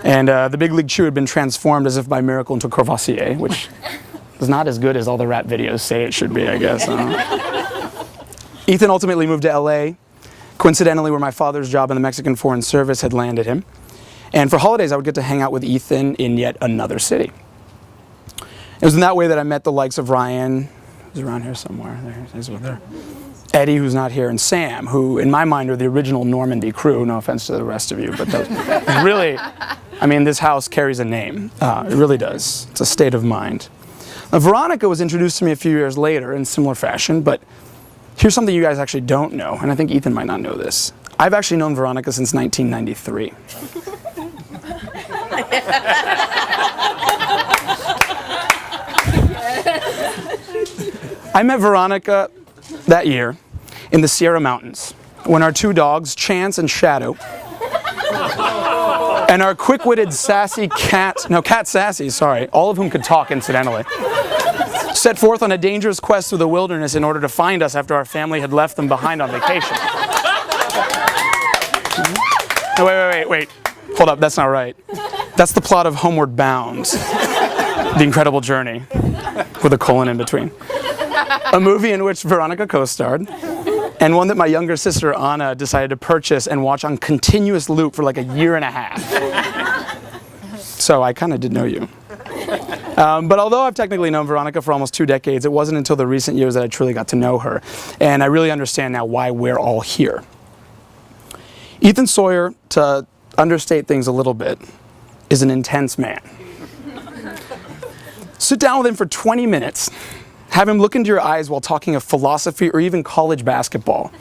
And the Big League Chew had been transformed as if by miracle into Courvoisier, which is not as good as all the rap videos say it should be, I guess. Ethan ultimately moved to LA, coincidentally where my father's job in the Mexican Foreign Service had landed him. And for holidays, I would get to hang out with Ethan in yet another city. It was in that way that I met the likes of Ryan, who's around here somewhere. He's over there. Eddie, who's not here, and Sam, who in my mind are the original Normandy crew. No offense to the rest of you, but those, really, I mean, this house carries a name. It really does. It's a state of mind. Now, Veronica was introduced to me a few years later in similar fashion, but here's something you guys actually don't know, and I think Ethan might not know this. I've actually known Veronica since 1993. I met Veronica that year in the Sierra Mountains when our two dogs, Chance and Shadow, and our quick-witted sassy cat Sassy, sorry, all of whom could talk incidentally, set forth on a dangerous quest through the wilderness in order to find us after our family had left them behind on vacation. No, wait. Hold up, that's not right. That's the plot of Homeward Bound, The Incredible Journey, with a colon in between. A movie in which Veronica co-starred, and one that my younger sister Anna decided to purchase and watch on continuous loop for like a year and a half. So I kind of did know you. But although I've technically known Veronica for almost 2 decades, it wasn't until the recent years that I truly got to know her. And I really understand now why we're all here. Ethan Sawyer, to understate things a little bit, is an intense man. Sit down with him for 20 minutes, have him look into your eyes while talking of philosophy or even college basketball.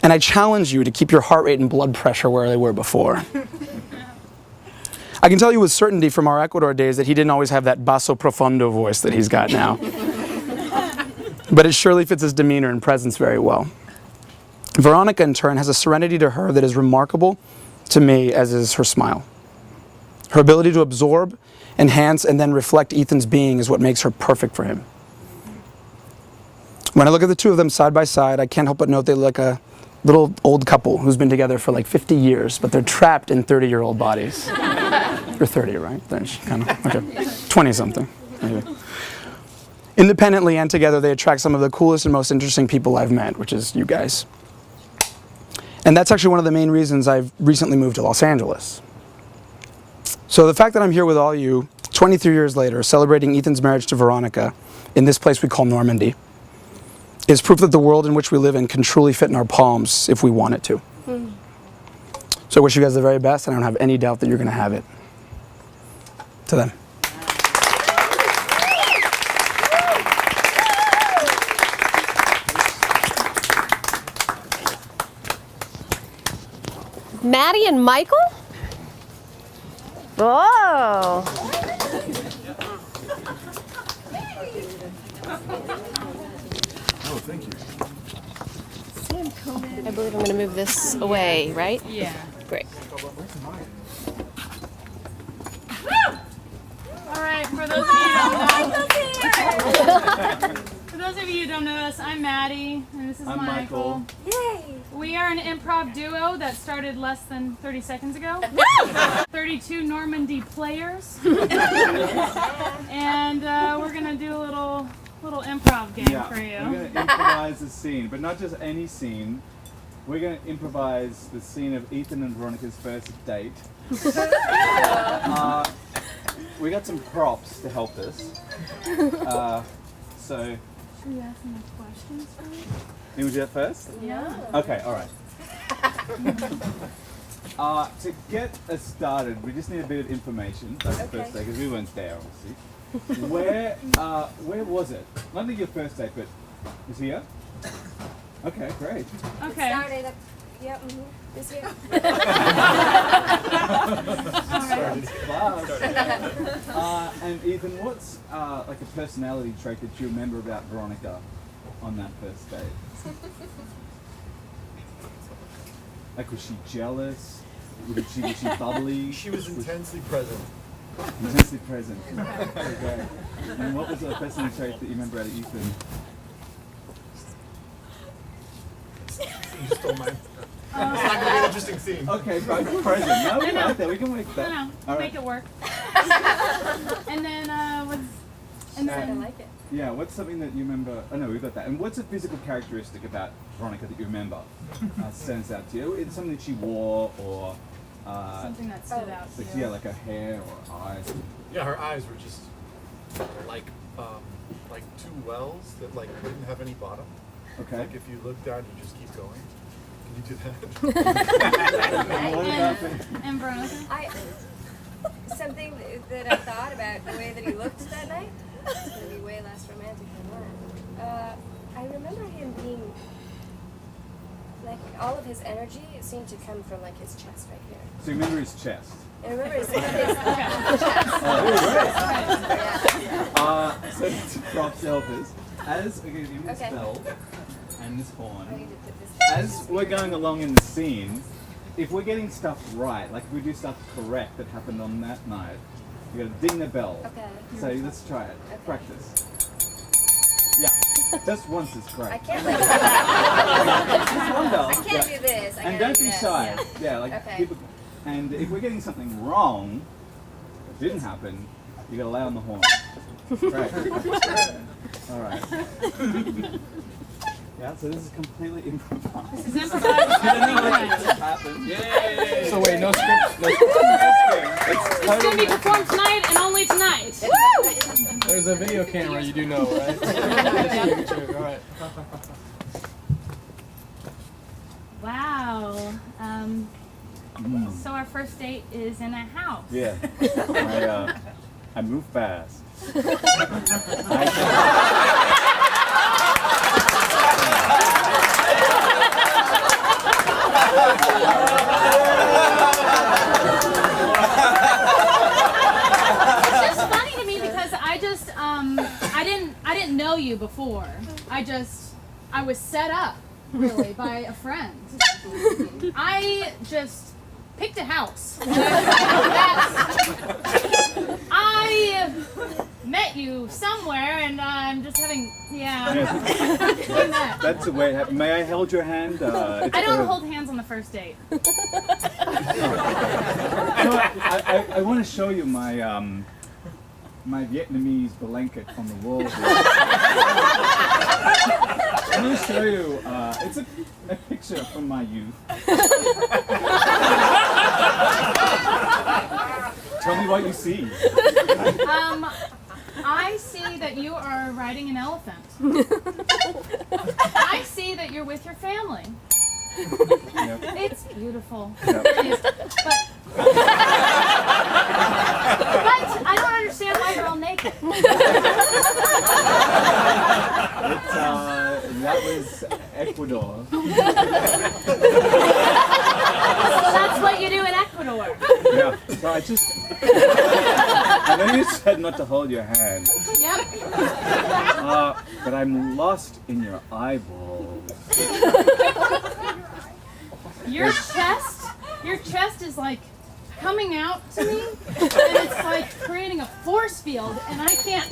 And I challenge you to keep your heart rate and blood pressure where they were before. I can tell you with certainty from our Ecuador days that he didn't always have that basso profundo voice that he's got now. But it surely fits his demeanor and presence very well. Veronica, in turn, has a serenity to her that is remarkable to me, as is her smile. Her ability to absorb, enhance, and then reflect Ethan's being is what makes her perfect for him. When I look at the two of them side by side, I can't help but note they look like a little old couple who's been together for like 50 years, but they're trapped in 30-year-old bodies. You're 30, right? Then she kind of, okay, 20-something. Maybe. Independently and together, they attract some of the coolest and most interesting people I've met, which is you guys. And that's actually one of the main reasons I've recently moved to Los Angeles. So the fact that I'm here with all you, 23 years later, celebrating Ethan's marriage to Veronica in this place we call Normandy, is proof that the world in which we live in can truly fit in our palms if we want it to. So I wish you guys the very best, and I don't have any doubt that you're going to have it. To them. Maddie and Michael? Whoa. Oh, thank you. I believe I'm going to move this away, right? Yeah. Great. All right, for those of you who don't know us, I'm Maddie, and this is I'm Michael. Yay! We are an improv duo that started less than 30 seconds ago. 32 Normandy players. And we're gonna do a little improv game for you. We're going to improvise a scene, but not just any scene. We're going to improvise the scene of Ethan and Veronica's first date. We got some props to help us. So... Should we ask them the questions first? You want to do that first? Yeah. Okay, alright. To get us started, we just need a bit of information. That's the first day, because we weren't there, obviously. Where was it? Not think your first date, but was here? Okay, great. Okay. Started up, yep, this year. And Ethan, what's like a personality trait that you remember about Veronica on that first date? Like, was she jealous? Was she bubbly? She was intensely present. Intensely present. Okay. And what was a personality trait that you remember out of Ethan? stole mine. It's not gonna be an interesting scene. Okay, but present. No, we No. like that. We can make that. No, All right. make it work. And then I like it. Yeah, what's something that you remember? Oh no, we've got that. And what's a physical characteristic about Veronica that you remember stands out to you? It's something that she wore or something that stood out. like, yeah, like her hair or eyes. Yeah, her eyes were just like two wells that like didn't have any bottom. Okay. Like if you look down, you just keep going. Can you do that? And Veronica? Something that I thought about the way that he looked that night. It's gonna be way less romantic than that. I remember him being like all of his energy seemed to come from like his chest right here. So you remember his chest? I remember his So to prop selfers, as again in this Okay. bell and this horn, I need to put this as we're going along in the scene, if we're getting stuff right, like if we do stuff correct that happened on that night, you gotta ding the bell. Okay. So let's try it. Practice. Yeah, just once is great. I can't like Just one bell. I can't do this. I And gotta don't do be this. shy. Yeah, like Okay. people. And if we're getting something wrong that didn't happen, you gotta lay on the horn. Right. All right. Yeah, so this is completely improvised. This is improvised. Yay! So wait, no script? No It's gonna be performed tonight and only tonight. There's a video camera, you do know, right? All right. Wow. So our first date is in a house. Yeah. I move fast. It's just funny to me because I didn't know you before. I was set up really by a friend. I just picked a house. I met you somewhere and I'm just having doing that. That's the way it happened. May I hold your hand? I don't hold hands on the first date. I want to show you my my Vietnamese blanket on the wall here. I'm going to show you, it's a picture from my youth. Tell me what you see. I see that you are riding an elephant. I see that you're with your family. Yep. It's beautiful. Yep. It is. But I don't understand why you're all naked. That was Ecuador. So that's what you do in Ecuador. Yeah, so I just... I know you said not to hold your hand. Yep. But I'm lost in your eyeballs. Your chest is like coming out to me, and it's like creating a force field, and I can't.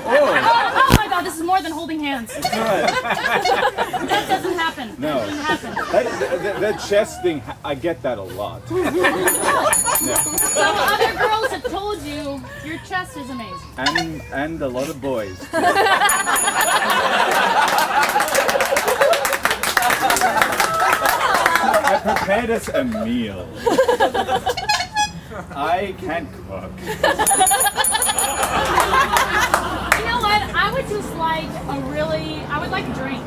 Oh my God! This is more than holding hands. That doesn't happen. No. That doesn't happen. That chest thing, I get that a lot. Yeah. So other girls have told you your chest is amazing. And a lot of boys. I prepared us a meal. I can't cook. You know what? I would just like I would like a drink.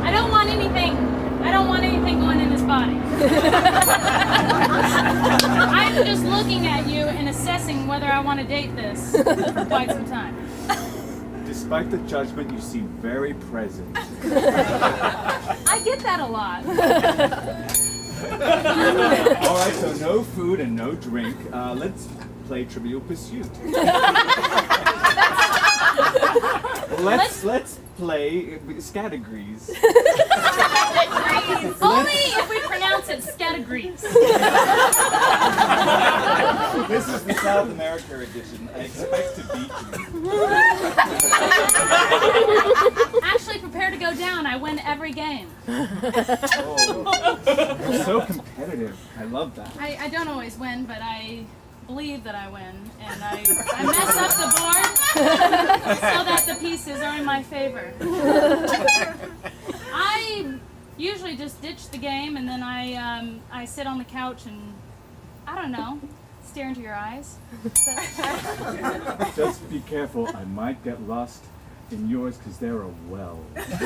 I don't want anything going in this body. I'm just looking at you and assessing whether I want to date this for quite some time. Despite the judgment, you seem very present. I get that a lot. All right, so no food and no drink. Let's play Trivial Pursuit. Let's play Scattergrees. Only if we pronounce it Scattergrees. This is the South America edition. I expect to beat you. win every game. You're so competitive. I love that. I don't always win, but I believe that I win, and I mess up the board so that the pieces are in my favor. I usually just ditch the game, and then I sit on the couch and, I don't know, stare into your eyes. Just be careful. I might get lost in yours because they're a well. It's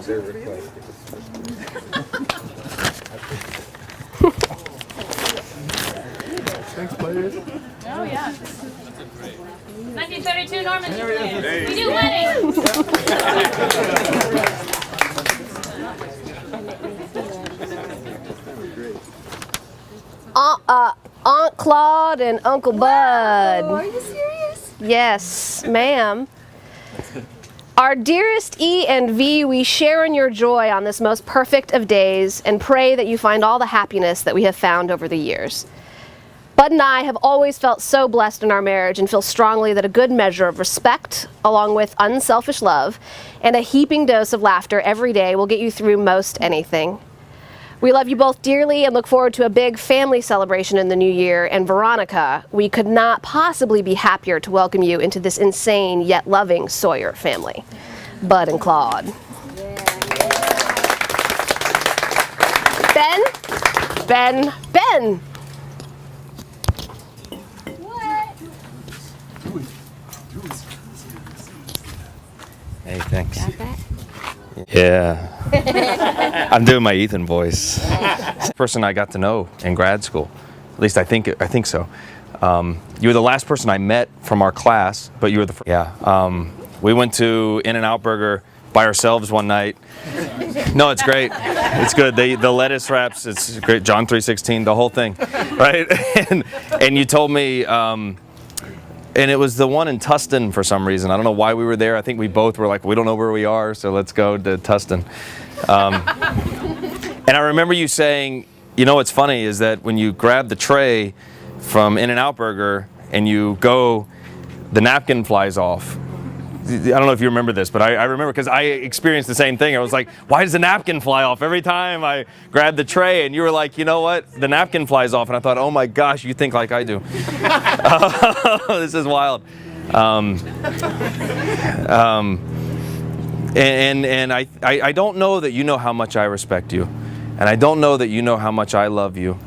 amazing. Thanks, players. Oh, yeah. 1932 Normandy. We do weddings. Aunt Claude and Uncle Bud. Are you serious? Yes, ma'am. Our dearest E and V, we share in your joy on this most perfect of days and pray that you find all the happiness that we have found over the years. Bud and I have always felt so blessed in our marriage and feel strongly that a good measure of respect, along with unselfish love, and a heaping dose of laughter every day will get you through most anything. We love you both dearly and look forward to a big family celebration in the new year. And Veronica, we could not possibly be happier to welcome you into this insane yet loving Sawyer family. Bud and Claude. Ben. Hey, thanks. Yeah. I'm doing my Ethan voice. Person I got to know in grad school. At least I think so. You were the last person I met from our class, but you were the first. Yeah. We went to In-N-Out Burger by ourselves one night. No, it's great. It's good. The lettuce wraps, it's great. John 3:16, the whole thing, right? and you told me, and it was the one in Tustin for some reason. I don't know why we were there. I think we both were like, we don't know where we are, so let's go to Tustin. And I remember you saying, you know what's funny is that when you grab the tray from In-N-Out Burger and you go, the napkin flies off. I don't know if you remember this, but I remember because I experienced the same thing. I was like, why does the napkin fly off every time I grab the tray? And you were like, you know what? The napkin flies off. And I thought, oh my gosh, you think like I do. This is wild. And I don't know that you know how much I respect you. And I don't know that you know how much I love you.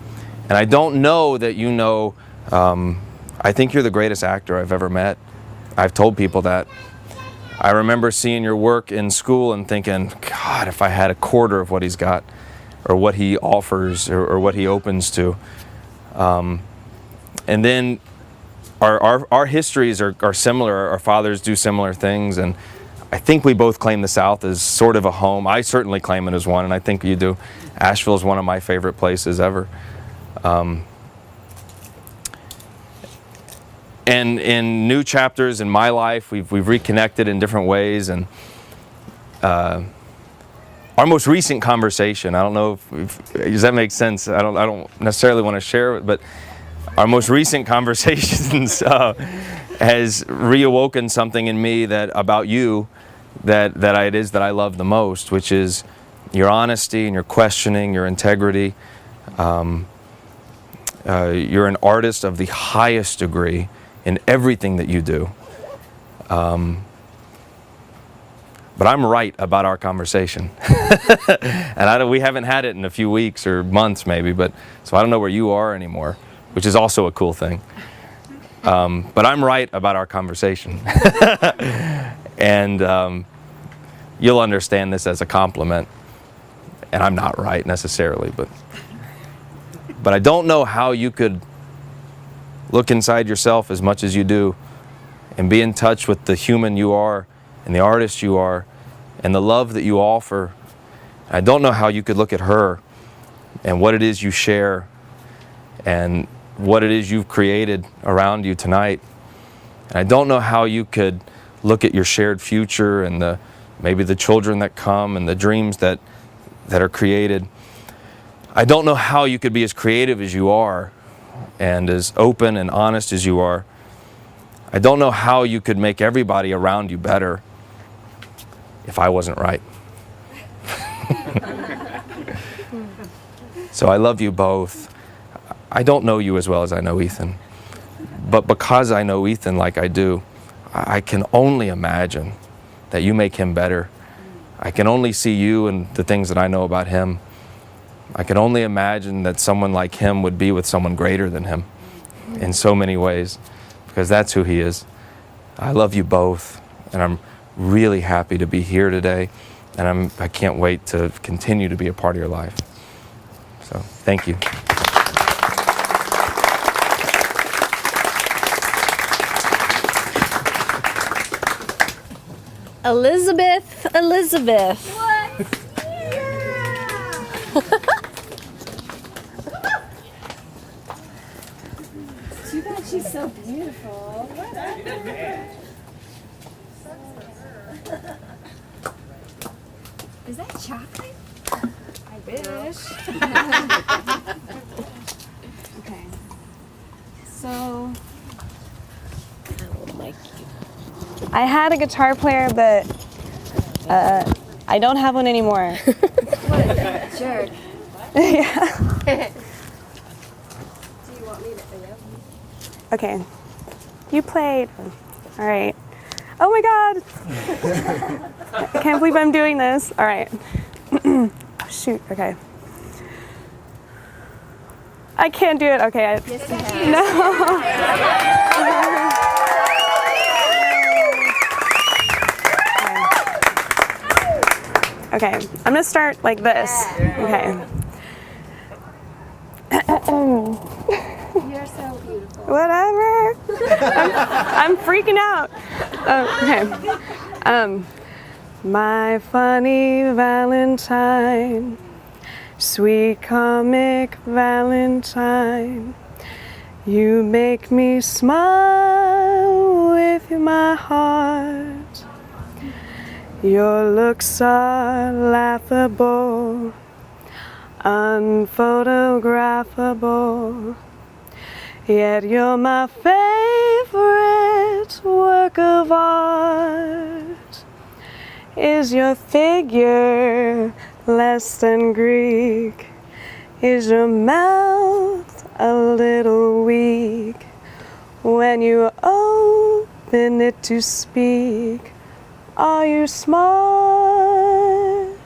And I don't know that you know, I think you're the greatest actor I've ever met. I've told people that. I remember seeing your work in school and thinking, God, if I had a quarter of what he's got, or what he offers, or what he opens to. And then our histories are similar. Our fathers do similar things, and I think we both claim the South as sort of a home. I certainly claim it as one, and I think you do. Asheville is one of my favorite places ever. And in new chapters in my life, we've reconnected in different ways. And our most recent conversation, I don't know if does that make sense? I don't necessarily want to share it, but our most recent conversations has reawoken something in me about you that it is that I love the most, which is your honesty and your questioning, your integrity. You're an artist of the highest degree in everything that you do. But I'm right about our conversation. And we haven't had it in a few weeks or months maybe, so I don't know where you are anymore, which is also a cool thing. But I'm right about our conversation. And you'll understand this as a compliment. And I'm not right necessarily, but I don't know how you could look inside yourself as much as you do and be in touch with the human you are and the artist you are and the love that you offer. I don't know how you could look at her and what it is you share and what it is you've created around you tonight. And I don't know how you could look at your shared future and maybe the children that come and the dreams that are created. I don't know how you could be as creative as you are and as open and honest as you are. I don't know how you could make everybody around you better if I wasn't right. So I love you both. I don't know you as well as I know Ethan, but because I know Ethan like I do, I can only imagine that you make him better. I can only see you and the things that I know about him. I can only imagine that someone like him would be with someone greater than him in so many ways, because that's who he is. I love you both, and I'm really happy to be here today, and I can't wait to continue to be a part of your life. So, thank you. Elizabeth. Too bad she's so beautiful. Is that chocolate? I wish. Okay. So I had a guitar player, but I don't have one anymore. what a jerk. Yeah. Do you want me to play? Okay. You played. All right. Oh my God. I can't believe I'm doing this. All right. Shoot. Okay. I can't do it. Okay. Yes, you can. No. Okay. I'm gonna start like this. Okay. You're so beautiful. Whatever. I'm freaking out. Okay. My funny Valentine, sweet comic Valentine, you make me smile with my heart. Your looks are laughable, unphotographable, yet you're my favorite work of art. Is your figure less than Greek? Is your mouth a little weak when you open it to speak? Are you smart?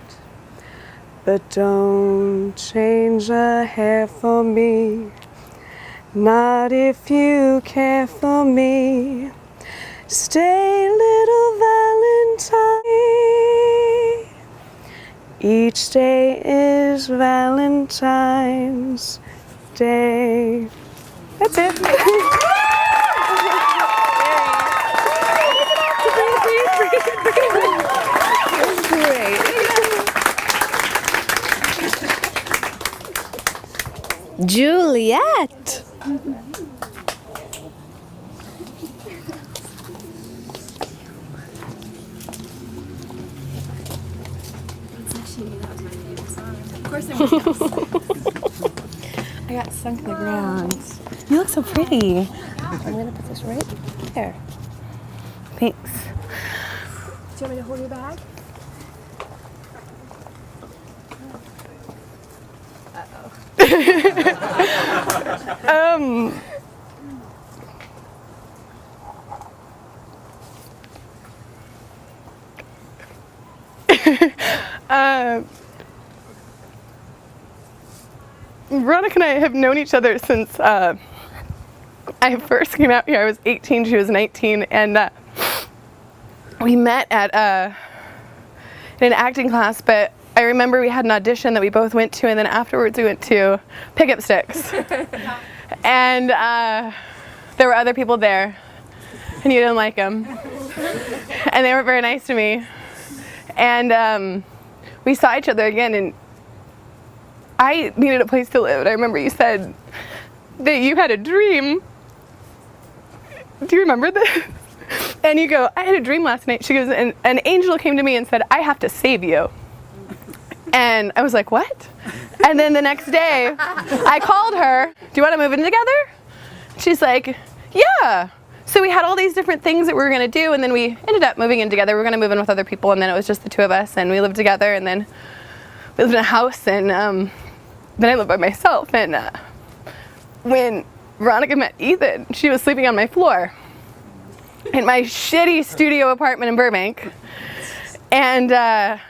But don't change a hair for me, not if you care for me. Stay, little Valentine. Each day is Valentine's Day. That's it. Juliet. Of course I I got sunk in the ground. You look so pretty. I'm gonna put this right there. Thanks. Do you want me to hold your bag? Veronica and I have known each other since I first came out here. I was 18, she was 19, and we met at in an acting class, but I remember we had an audition that we both went to, and then afterwards we went to Pickup Sticks. And there were other people there, and you didn't like them. And they weren't very nice to me. And we saw each other again, and I needed a place to live. And I remember you said, that you had a dream. Do you remember this? And you go, I had a dream last night. She goes, and an angel came to me and said, I have to save you. And I was like, what? And then the next day, I called her, do you want to move in together? She's like, yeah. So we had all these different things that we were going to do, and then we ended up moving in together. We were going to move in with other people, and then it was just the two of us, and we lived together, and then we lived in a house, and then I lived by myself. And when Veronica met Ethan, she was sleeping on my floor in my shitty studio apartment in Burbank. And I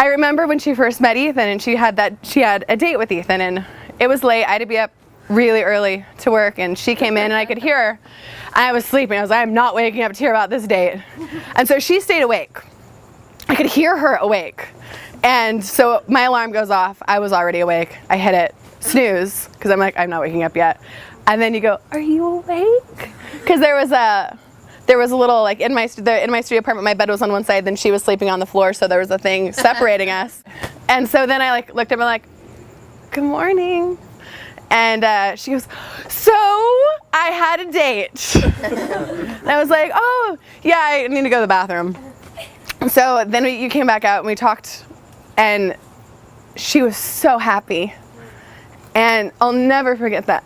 remember when she first met Ethan, and she had a date with Ethan, and it was late. I had to be up really early to work, and she came in, and I could hear her. I was sleeping. I was like, I'm not waking up to hear about this date. And so she stayed awake. I could hear her awake. And so my alarm goes off. I was already awake. I hit it, snooze, because I'm like, I'm not waking up yet. And then you go, are you awake? Because there was a little, like, in my studio apartment, my bed was on one side, then she was sleeping on the floor, so there was a thing separating us. And so then I, like, looked up and like, good morning. And she goes, so I had a date. And I was like, oh, yeah, I need to go to the bathroom. So then you came back out and we talked, and she was so happy. And I'll never forget that.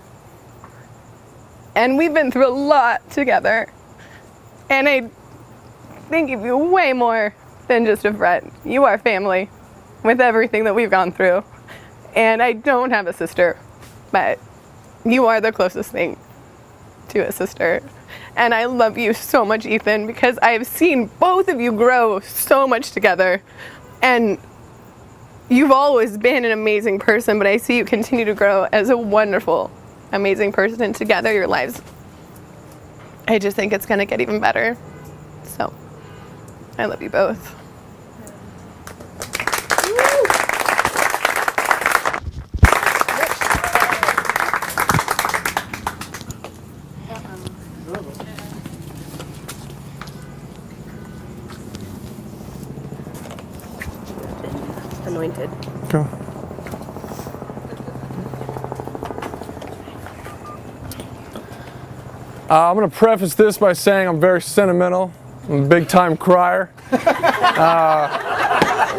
And we've been through a lot together. And I think of you way more than just a friend. You are family with everything that we've gone through. And I don't have a sister, but you are the closest thing to a sister. And I love you so much, Ethan, because I've seen both of you grow so much together. And you've always been an amazing person, but I see you continue to grow as a wonderful, amazing person, and together your lives, I just think it's going to get even better. So, I love you both. Anointed. Go. I'm going to preface this by saying I'm very sentimental. I'm a big time crier.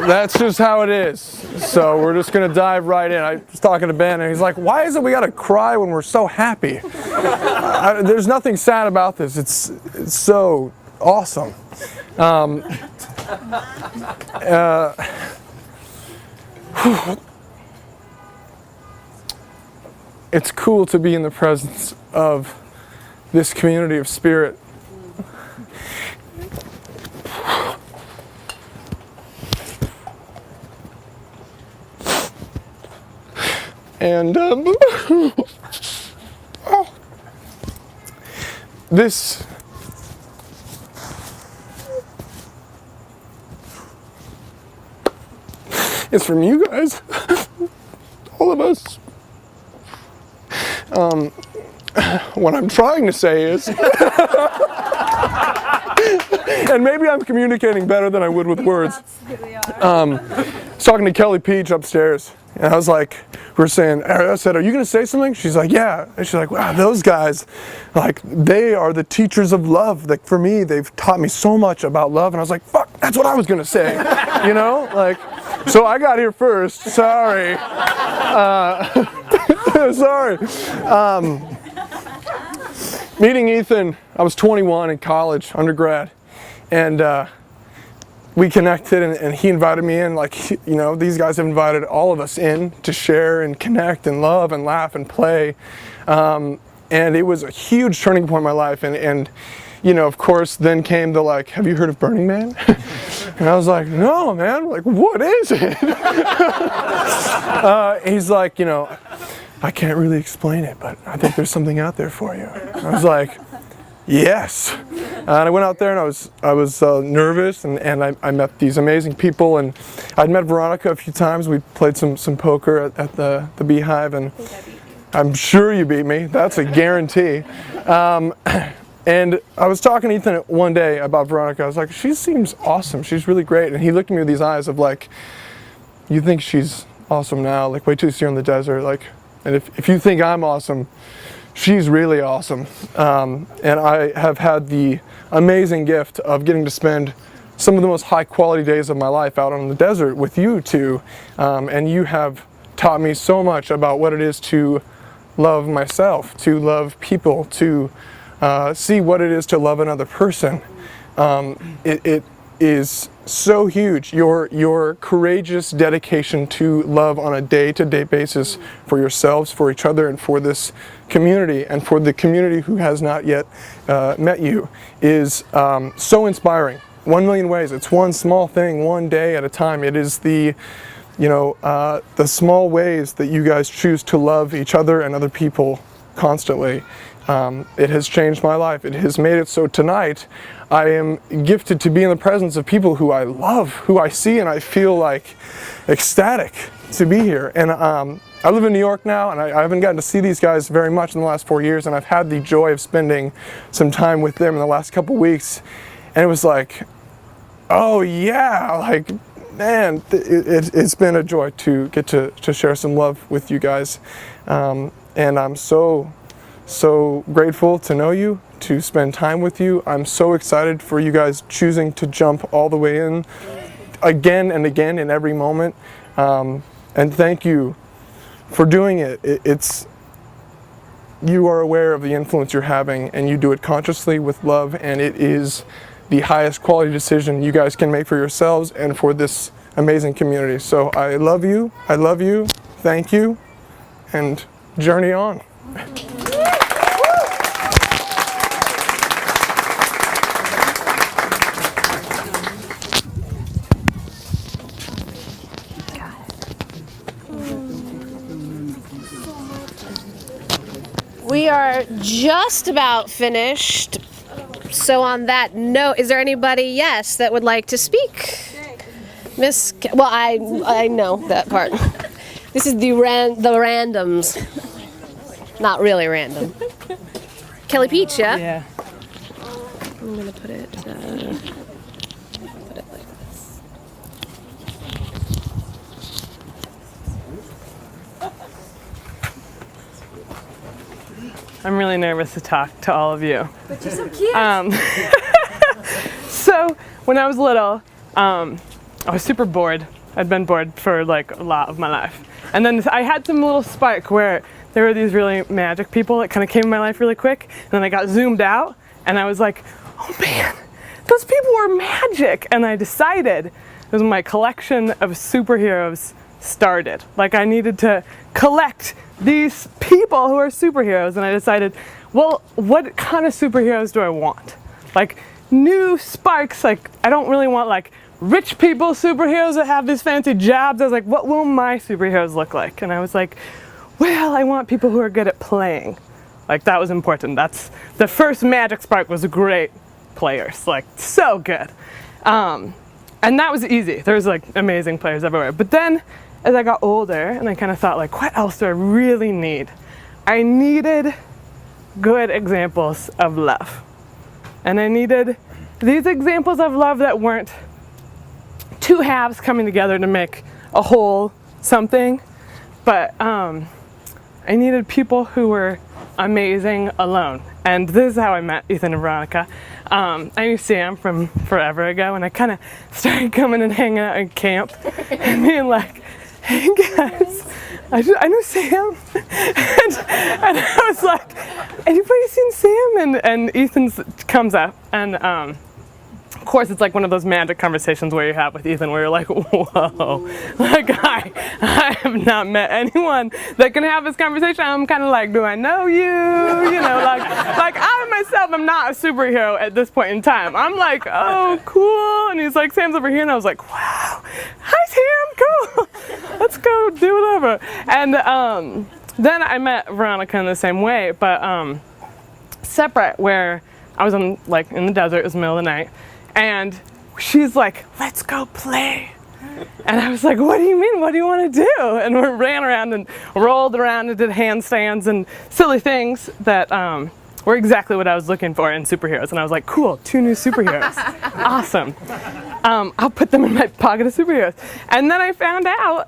That's just how it is. So we're just going to dive right in. I was talking to Ben, and he's like, why is it we got to cry when we're so happy? There's nothing sad about this. It's so awesome. It's cool to be in the presence of this community of spirit. And this is from you guys, all of us. What I'm trying to say is, and maybe I'm communicating better than I would with words. I was talking to Kelly Peach upstairs, and I was like, we were saying, I said, are you going to say something? She's like, yeah. And she's like, wow, those guys, like, they are the teachers of love. Like, for me, they've taught me so much about love. And I was like, fuck, that's what I was going to say. You know, like, so I got here first. Sorry. Sorry. Meeting Ethan, I was 21 in college, undergrad, and we connected, and he invited me in. Like, you know, these guys have invited all of us in to share and connect and love and laugh and play, and it was a huge turning point in my life. And you know, of course, then came the like, have you heard of Burning Man? And I was like, no, man. Like, what is it? He's like, you know, I can't really explain it, but I think there's something out there for you. And I was like, yes. And I went out there, and I was nervous, and I met these amazing people, and I'd met Veronica a few times. We played some poker at the Beehive, and I'm sure you beat me. That's a guarantee. And I was talking to Ethan one day about Veronica. I was like, she seems awesome. She's really great. And he looked at me with these eyes of like, you think she's awesome now? Like, wait till you see her in the desert. Like, And if you think I'm awesome, she's really awesome. And I have had the amazing gift of getting to spend some of the most high quality days of my life out on the desert with you two. And you have taught me so much about what it is to love myself, to love people, to see what it is to love another person. It is so huge. Your courageous dedication to love on a day-to-day basis for yourselves, for each other, and for this community, and for the community who has not yet met you, is so inspiring. 1 million ways. It's one small thing, one day at a time. It is the small ways that you guys choose to love each other and other people constantly. It has changed my life. It has made it so tonight I am gifted to be in the presence of people who I love, who I see, and I feel like ecstatic to be here. And I live in New York now, and I haven't gotten to see these guys very much in the last 4 years, and I've had the joy of spending some time with them in the last couple weeks. And it was like, oh yeah, like, man, it's been a joy to get to share some love with you guys. And I'm so grateful to know you, to spend time with you. I'm so excited for you guys choosing to jump all the way in again and again in every moment. And thank you for doing it. You are aware of the influence you're having, and you do it consciously with love, and it is the highest quality decision you guys can make for yourselves and for this amazing community. So I love you, thank you, and journey on. We are just about finished. So on that note, is there anybody, yes, that would like to speak? Miss, well, I know that part. This is the randoms. Not really random. Kelly Peach, yeah? Yeah. I'm gonna put it like this. I'm really nervous to talk to all of you. But you're so cute. So when I was little, I was super bored. I'd been bored for like a lot of my life. And then I had some little spark where there were these really magic people that kind of came in my life really quick. And then I got zoomed out and I was like, oh man, those people were magic. And I decided, it was my collection of superheroes started. Like I needed to collect these people who are superheroes, and I decided, well, what kind of superheroes do I want? Like new sparks, like I don't really want like rich people superheroes that have these fancy jobs. I was like, what will my superheroes look like? And I was like, well, I want people who are good at playing. Like that was important. That's the first magic spark was great players, like so good. And that was easy. There was like amazing players everywhere. But then as I got older and I kind of thought like, what else do I really need? I needed good examples of love. And I needed these examples of love that weren't two halves coming together to make a whole something, but I needed people who were amazing alone. And this is how I met Ethan and Veronica. I knew Sam from forever ago, and I kind of started coming and hanging out in camp and being like, hey guys, I knew Sam. and I was like, anybody seen Sam? And Ethan comes up, and of course it's like one of those magic conversations where you have with Ethan where you're like, whoa, like I have not met anyone that can have this conversation. I'm kind of like, do I know you? You know, like I myself am not a superhero at this point in time. I'm like, oh, cool. And he's like, Sam's over here. And I was like, wow, hi Sam, cool. Let's go do whatever. And then I met Veronica in the same way, but separate, where I was in the desert. It was the middle of the night. And she's like, let's go play. And I was like, what do you mean? What do you want to do? And we ran around and rolled around and did handstands and silly things that were exactly what I was looking for in superheroes. And I was like, cool, 2 new superheroes. Awesome. I'll put them in my pocket of superheroes. And then I found out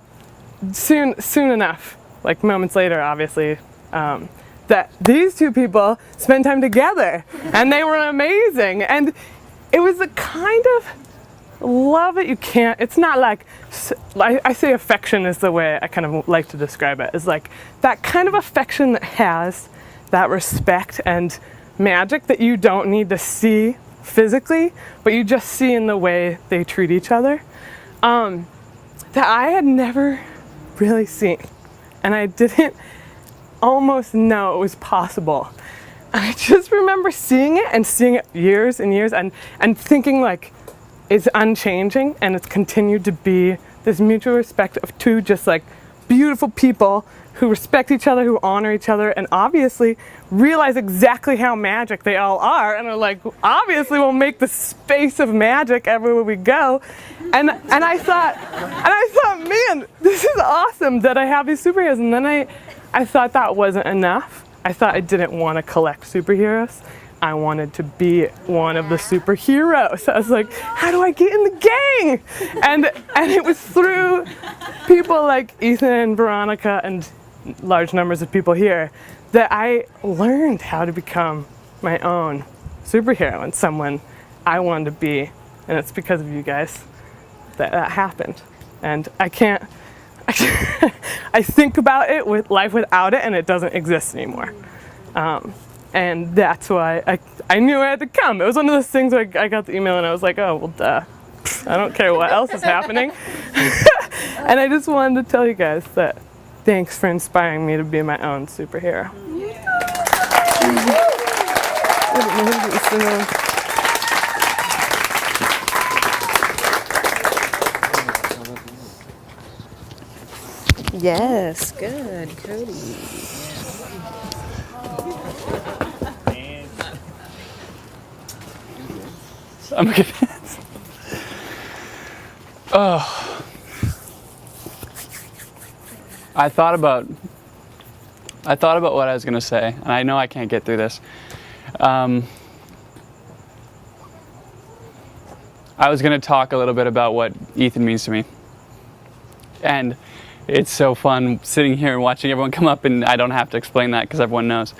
soon enough like moments later, obviously, that these two people spent time together and they were amazing. And it was the kind of love that you can't, it's not like, I say affection is the way I kind of like to describe it, is like that kind of affection that has that respect and magic that you don't need to see physically, but you just see in the way they treat each other, that I had never really seen. And I didn't almost know it was possible. And I just remember seeing it years and years and thinking like, it's unchanging and it's continued to be this mutual respect of two just like beautiful people who respect each other, who honor each other, and obviously realize exactly how magic they all are, and are like, obviously we'll make the space of magic everywhere we go. And I thought, man, this is awesome that I have these superheroes. And then I thought that wasn't enough. I thought I didn't want to collect superheroes. I wanted to be one of the superheroes. I was like, how do I get in the gang? And it was through people like Ethan and Veronica and large numbers of people here that I learned how to become my own superhero and someone I wanted to be. And it's because of you guys that happened. And I think about it with life without it, and it doesn't exist anymore. And that's why I knew I had to come. It was one of those things where I got the email and I was like, oh, well, duh. I don't care what else is happening. And I just wanted to tell you guys that thanks for inspiring me to be my own superhero. Yes, good, Cody. I'm good. Oh. I thought about what I was going to say, and I know I can't get through this. I was going to talk a little bit about what Ethan means to me. And it's so fun sitting here and watching everyone come up, and I don't have to explain that because everyone knows.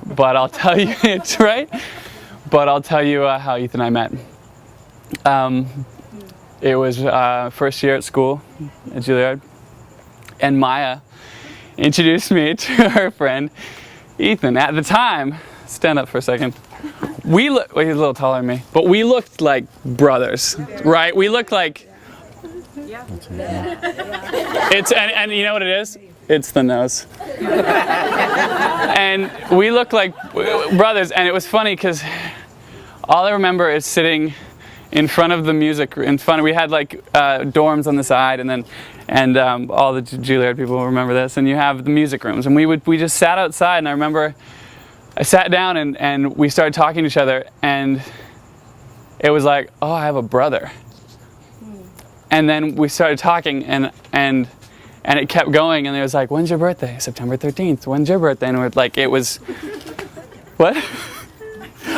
But I'll tell you, it's right. But I'll tell you how Ethan and I met. It was first year at school at Juilliard, and Maya introduced me to her friend Ethan. At the time, stand up for a second. Well, he's a little taller than me, but we looked like brothers, right? We looked like. It's and you know what it is? It's the nose. And we looked like brothers, and it was funny because all I remember is sitting in front of the music. We had like dorms on the side, and all the Juilliard people will remember this. And you have the music rooms, and we just sat outside. And I remember I sat down and we started talking to each other, and it was like, oh, I have a brother. And then we started talking, and it kept going, and it was like, when's your birthday? September 13th. When's your birthday? And it was, what?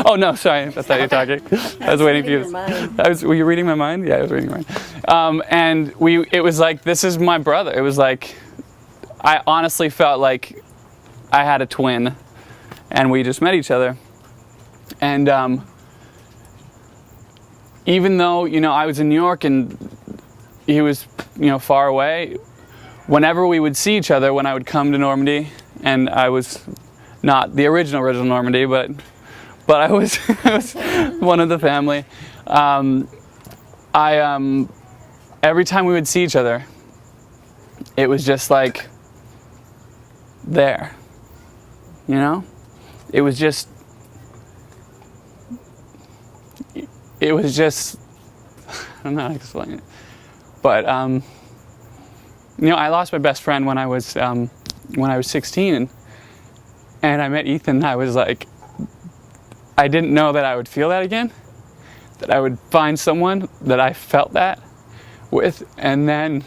Oh no, sorry, I thought you were talking. I was waiting for you. Were you reading my mind? Yeah, I was reading your mind. And it was like, this is my brother. It was like, I honestly felt like I had a twin, and we just met each other. And even though, I was in New York and he was, far away, whenever we would see each other, when I would come to Normandy, and I was not the original Normandy, but I was, I was one of the family. Every time we would see each other, it was just like there, It was just, I don't know how to explain it. But I lost my best friend when I was 16, and I met Ethan. And I was like, I didn't know that I would feel that again, that I would find someone that I felt that with, and then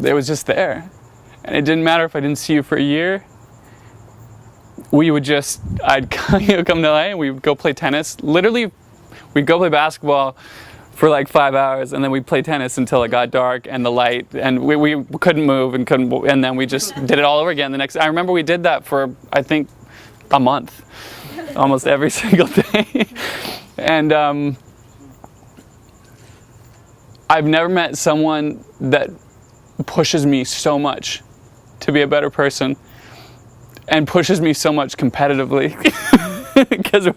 it was just there. And it didn't matter if I didn't see you for a year. I'd come to LA and we would go play tennis. Literally, we'd go play basketball for like 5 hours, and then we played tennis until it got dark and the light, and we couldn't move and and then we just did it all over again the next. I remember we did that for, I think, a month, almost every single day. And I've never met someone that pushes me so much to be a better person and pushes me so much competitively. Because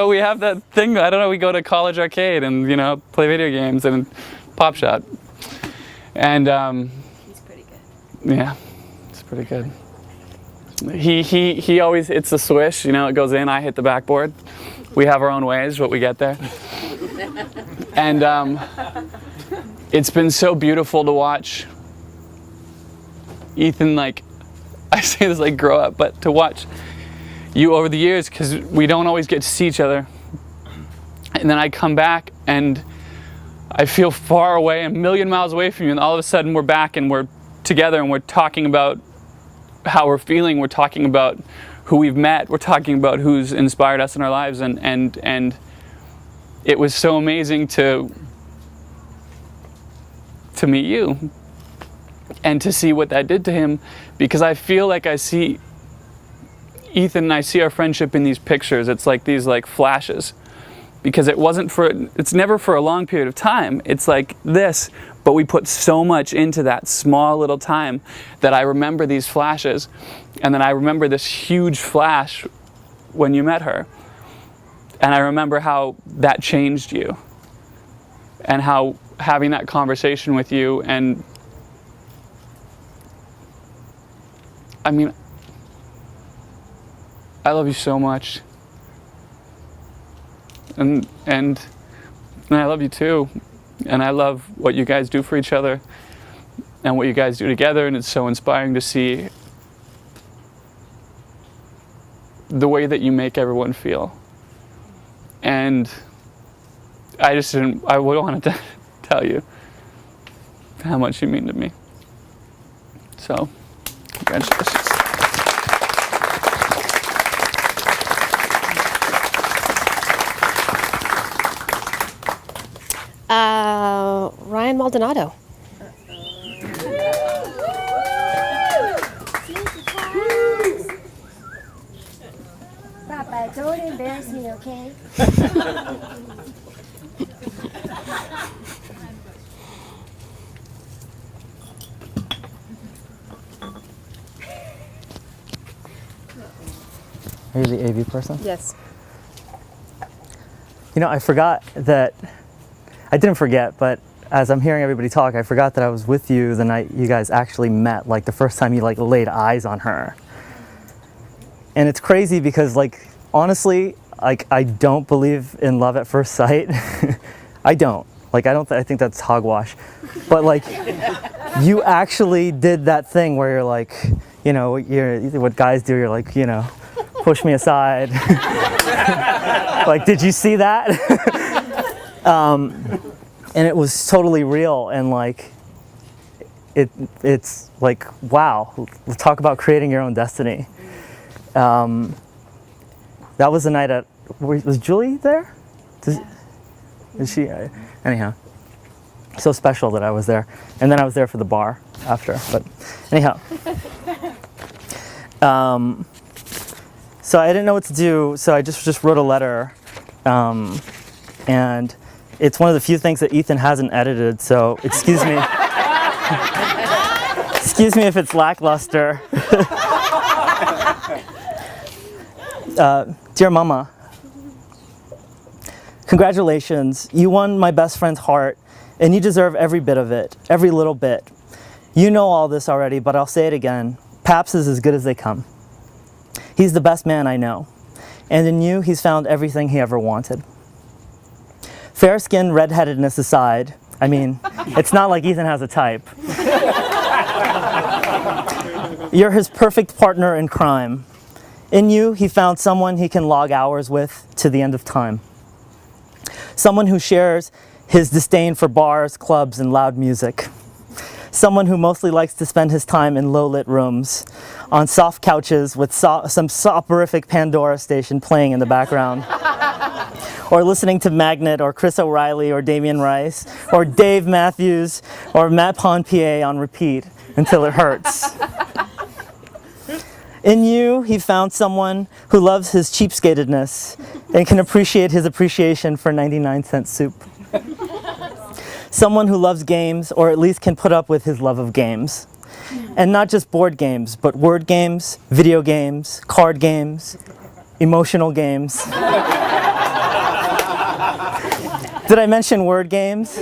we have that thing, I don't know, we go to College Arcade and, you know, play video games and Pop Shot. And He's pretty good. yeah, it's pretty good. He always hits the swish, you know, it goes in, I hit the backboard. We have our own ways, but we get there. And it's been so beautiful to watch Ethan, like, I say this like grow up, but to watch you over the years, because we don't always get to see each other. And then I come back and I feel far away, a million miles away from you, and all of a sudden we're back and we're together and we're talking about how we're feeling, we're talking about who we've met, we're talking about who's inspired us in our lives, and it was so amazing to meet you and to see what that did to him, because I feel like I see Ethan and I see our friendship in these pictures. It's like these like flashes, because it's never for a long period of time. It's like this, but we put so much into that small little time that I remember these flashes, and then I remember this huge flash when you met her, and I remember how that changed you, and how having that conversation with you, and I mean, I love you so much, and I love you too, and I love what you guys do for each other and what you guys do together, and it's so inspiring to see the way that you make everyone feel. And I wanted to tell you how much you mean to me. So, congratulations. Ryan Maldonado. Papa, don't embarrass me, okay? Are you the AV person? Yes. You know, I forgot that, I didn't forget, but as I'm hearing everybody talk, I forgot that I was with you the night you guys actually met, like the first time you like laid eyes on her. And it's crazy because like, honestly, like I don't believe in love at first sight. I don't. Like I think that's hogwash. But like, you actually did that thing where you're like, you know, what guys do, you're like, you know, push me aside. Like, did you see that? And it was totally real, and like, it's like, wow, let's talk about creating your own destiny. That was the night at, was Julie there? Is she? Anyhow, so special that I was there, and then I was there for the bar after. But anyhow, so I didn't know what to do, so I just wrote a letter, and it's one of the few things that Ethan hasn't edited. So excuse me, excuse me if it's lackluster. Dear Mama, congratulations, you won my best friend's heart, and you deserve every bit of it, every little bit. You know all this already, but I'll say it again. Paps is as good as they come. He's the best man I know, and in you, he's found everything he ever wanted. Fair skin, redheadedness aside, I mean, it's not like Ethan has a type. You're his perfect partner in crime. In you, he found someone he can log hours with to the end of time. Someone who shares his disdain for bars, clubs, and loud music. Someone who mostly likes to spend his time in low-lit rooms, on soft couches with some soporific Pandora station playing in the background. or listening to Magnet or Chris O'Reilly or Damian Rice or Dave Matthews or Matt Ponpier on repeat until it hurts. In you, he found someone who loves his cheapskatedness and can appreciate his appreciation for 99-cent soup. Someone who loves games, or at least can put up with his love of games. And not just board games, but word games, video games, card games, emotional games. Did I mention word games?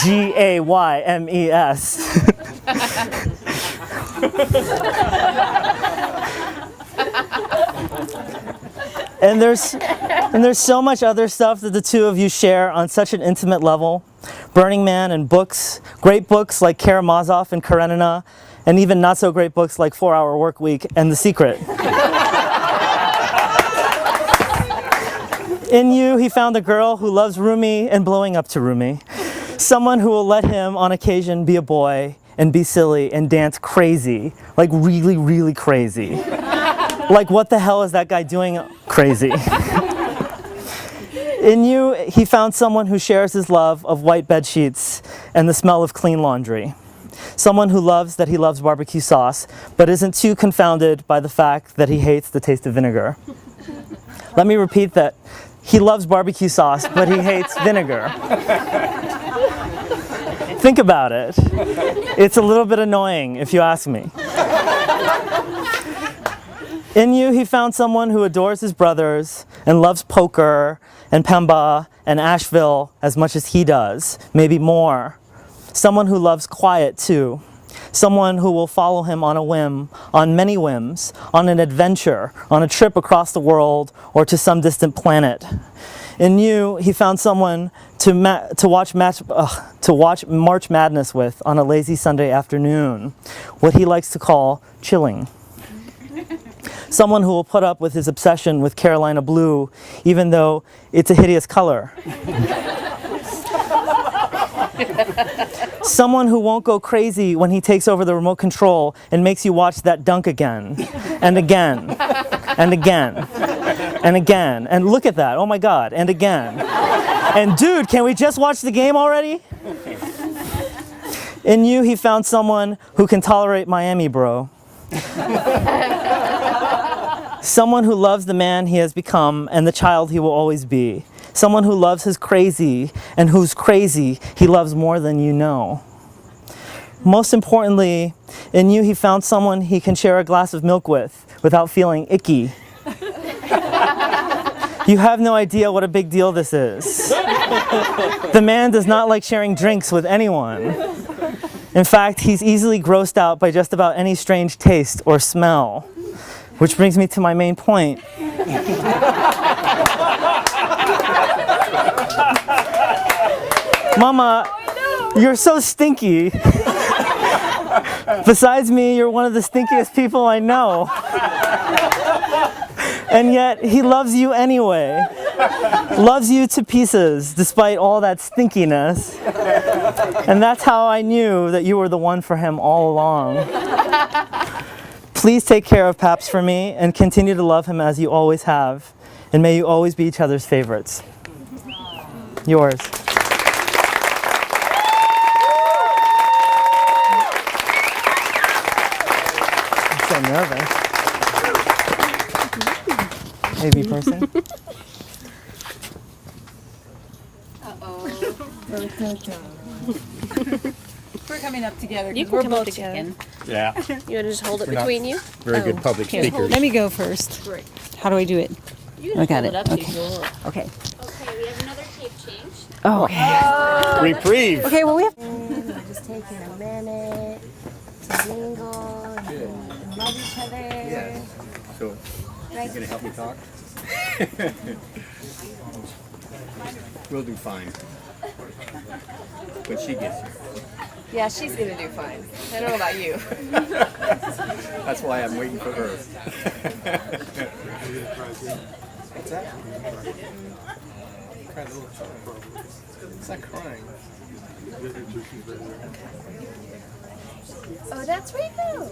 GAYMES. And there's so much other stuff that the two of you share on such an intimate level. Burning Man and books, great books like Karamazov and Karenina, and even not so great books like 4 Hour Workweek and The Secret. In you, he found a girl who loves Rumi and blowing up to Rumi. Someone who will let him, on occasion, be a boy and be silly and dance crazy, like really, really crazy. Like, what the hell is that guy doing crazy? In you, he found someone who shares his love of white bed sheets and the smell of clean laundry. Someone who loves that he loves barbecue sauce, but isn't too confounded by the fact that he hates the taste of vinegar. Let me repeat that. He loves barbecue sauce, but he hates vinegar. Think about it. It's a little bit annoying, if you ask me. In you, he found someone who adores his brothers and loves poker and Pemba and Asheville as much as he does, maybe more. Someone who loves quiet too. Someone who will follow him on a whim, on many whims, on an adventure, on a trip across the world or to some distant planet. In you, he found someone to watch March Madness with on a lazy Sunday afternoon, what he likes to call chilling. Someone who will put up with his obsession with Carolina blue, even though it's a hideous color. Someone who won't go crazy when he takes over the remote control and makes you watch that dunk again, and again, and again, and again. And look at that, oh my God, and again. And dude, can we just watch the game already? In you, he found someone who can tolerate Miami, bro. Someone who loves the man he has become and the child he will always be. Someone who loves his crazy and whose crazy he loves more than you know. Most importantly, in you he found someone he can share a glass of milk with without feeling icky. You have no idea what a big deal this is. The man does not like sharing drinks with anyone. In fact, he's easily grossed out by just about any strange taste or smell. Which brings me to my main point. Mama, you're so stinky. Besides me, you're one of the stinkiest people I know. And yet, he loves you anyway. Loves you to pieces, despite all that stinkiness. And that's how I knew that you were the one for him all along. Please take care of Paps for me and continue to love him as you always have. And may you always be each other's favorites. Yours. I'm so nervous. Maybe person. We're coming up together. You can we're come up both together. chicken. Yeah. You want to just hold it We're not between you? very good public Here, speakers. let me go first. Great. How do I do it? You I can got hold it. up Okay. if you want. Okay. Okay, we have another tape change. Oh, okay. Reprieve. Okay, well, we have. Just taking a minute to mingle and love each other. Yeah. So, Right. you gonna help me talk? We'll do fine. When she gets here. Yeah, she's gonna do fine. I don't know about you. That's why I'm waiting for her. What's that? It's not crying. Oh, that's Rico.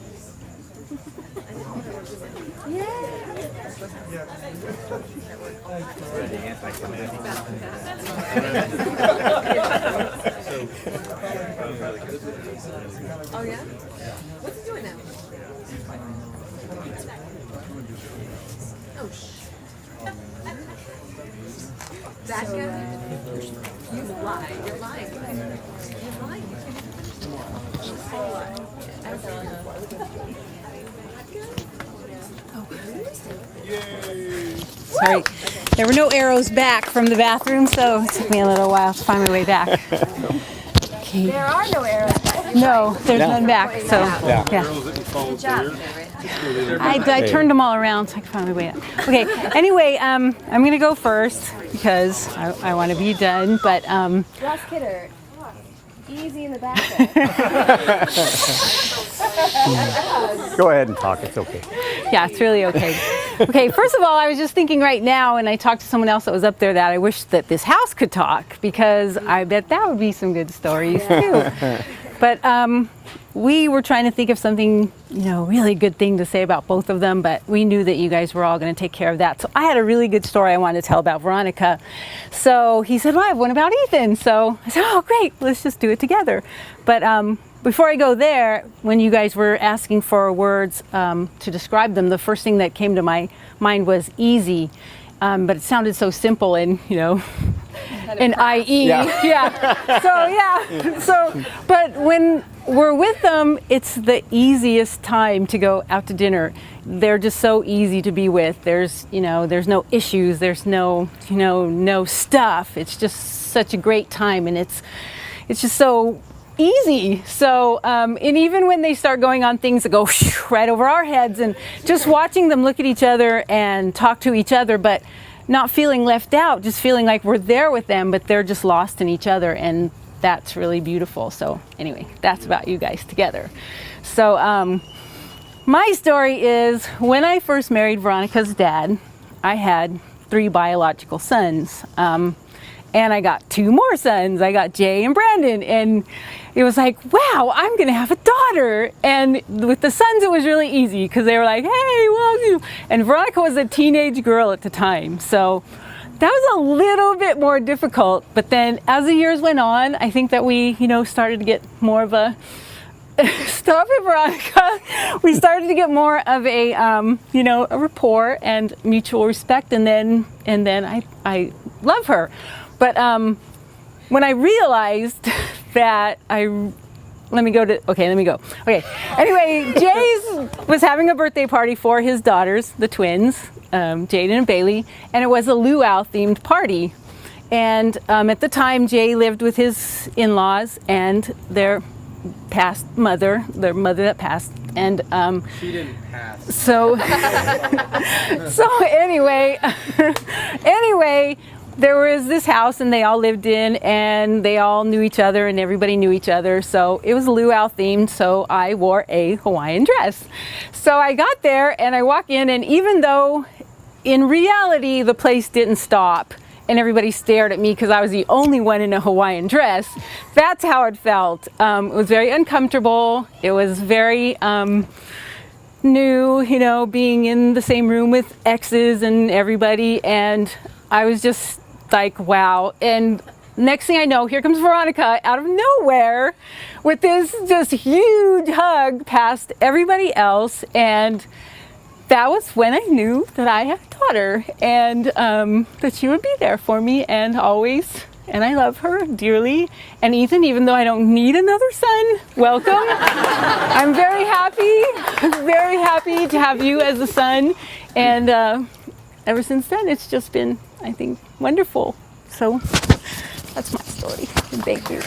Oh yeah? What's he doing now? Oh shh. That guy? You lie. You're lying. You're lying. Sorry, there were no arrows back from the bathroom, so it took me a little while to find my way back. Okay. There are no arrows. No, there's none back, so yeah. Good job. I turned them all around so I could find my way up. Okay, anyway, I'm going to go first because I want to be done, but Ross Kidder, easy in the back. Go ahead and talk, it's okay. yeah, it's really okay. Okay, first of all, I was just thinking right now, and I talked to someone else that was up there, that I wish that this house could talk, because I bet that would be some good stories too. But we were trying to think of something, really good thing to say about both of them, but we knew that you guys were all going to take care of that. So I had a really good story I wanted to tell about Veronica. So he said, well, I have one about Ethan. So I said, oh, great, let's just do it together. But before I go there, when you guys were asking for words to describe them, the first thing that came to my mind was easy. But it sounded so simple and, and IE. Yeah. So, but when we're with them, it's the easiest time to go out to dinner. They're just so easy to be with. There's no issues. There's no stuff. It's just such a great time, and it's just so easy. So, and even when they start going on things that go right over our heads, and just watching them look at each other and talk to each other, but not feeling left out, just feeling like we're there with them, but they're just lost in each other, and that's really beautiful. So anyway, that's about you guys together. So my story is, when I first married Veronica's dad, I had 3 biological sons. And I got 2 more sons. I got Jay and Brandon. And it was like, wow, I'm going to have a daughter. And with the sons, it was really easy because they were like, hey, well, and Veronica was a teenage girl at the time. So that was a little bit more difficult. But then as the years went on, I think that we, started to get more of a stop it, Veronica. We started to get more of a, a rapport and mutual respect. And then I love her. But when I realized that let me go. Okay. Anyway, Jay was having a birthday party for his daughters, the twins, Jaden and Bailey, and it was a luau themed party. And at the time, Jay lived with his in-laws and their mother that passed. And she didn't pass. So anyway, there was this house and they all lived in, and they all knew each other and everybody knew each other. So it was luau themed, so I wore a Hawaiian dress. So I got there and I walk in, and even though in reality the place didn't stop and everybody stared at me because I was the only one in a Hawaiian dress, that's how it felt. It was very uncomfortable. It was very new, being in the same room with exes and everybody, and I was just like, wow. And next thing I know, here comes Veronica out of nowhere with this just huge hug past everybody else. And that was when I knew that I had a daughter, and that she would be there for me and always. And I love her dearly. And Ethan, even though I don't need another son, welcome. I'm very happy to have you as a son. And ever since then, it's just been, I think, wonderful. So that's my story. And thank you.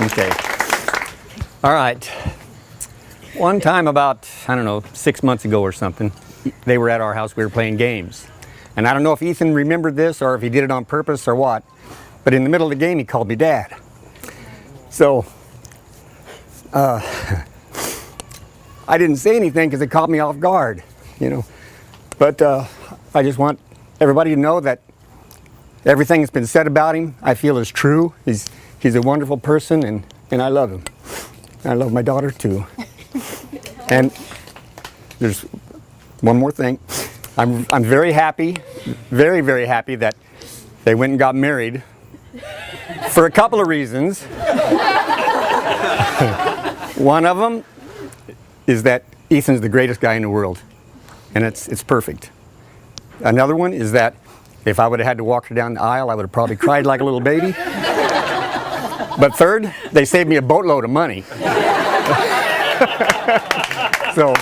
Okay. All right. One time about, 6 months ago or something, they were at our house, we were playing games. And I don't know if Ethan remembered this or if he did it on purpose or what, but in the middle of the game, he called me Dad. So, I didn't say anything because it caught me off guard, But I just want everybody to know that everything that's been said about him, I feel is true. He's a wonderful person, and I love him. I love my daughter too. And there's one more thing. I'm very happy, very, very happy that they went and got married for a couple of reasons. One of them is that Ethan's the greatest guy in the world, and it's perfect. Another one is that if I would have had to walk her down the aisle, I would have probably cried like a little baby. But third, they saved me a boatload of money. So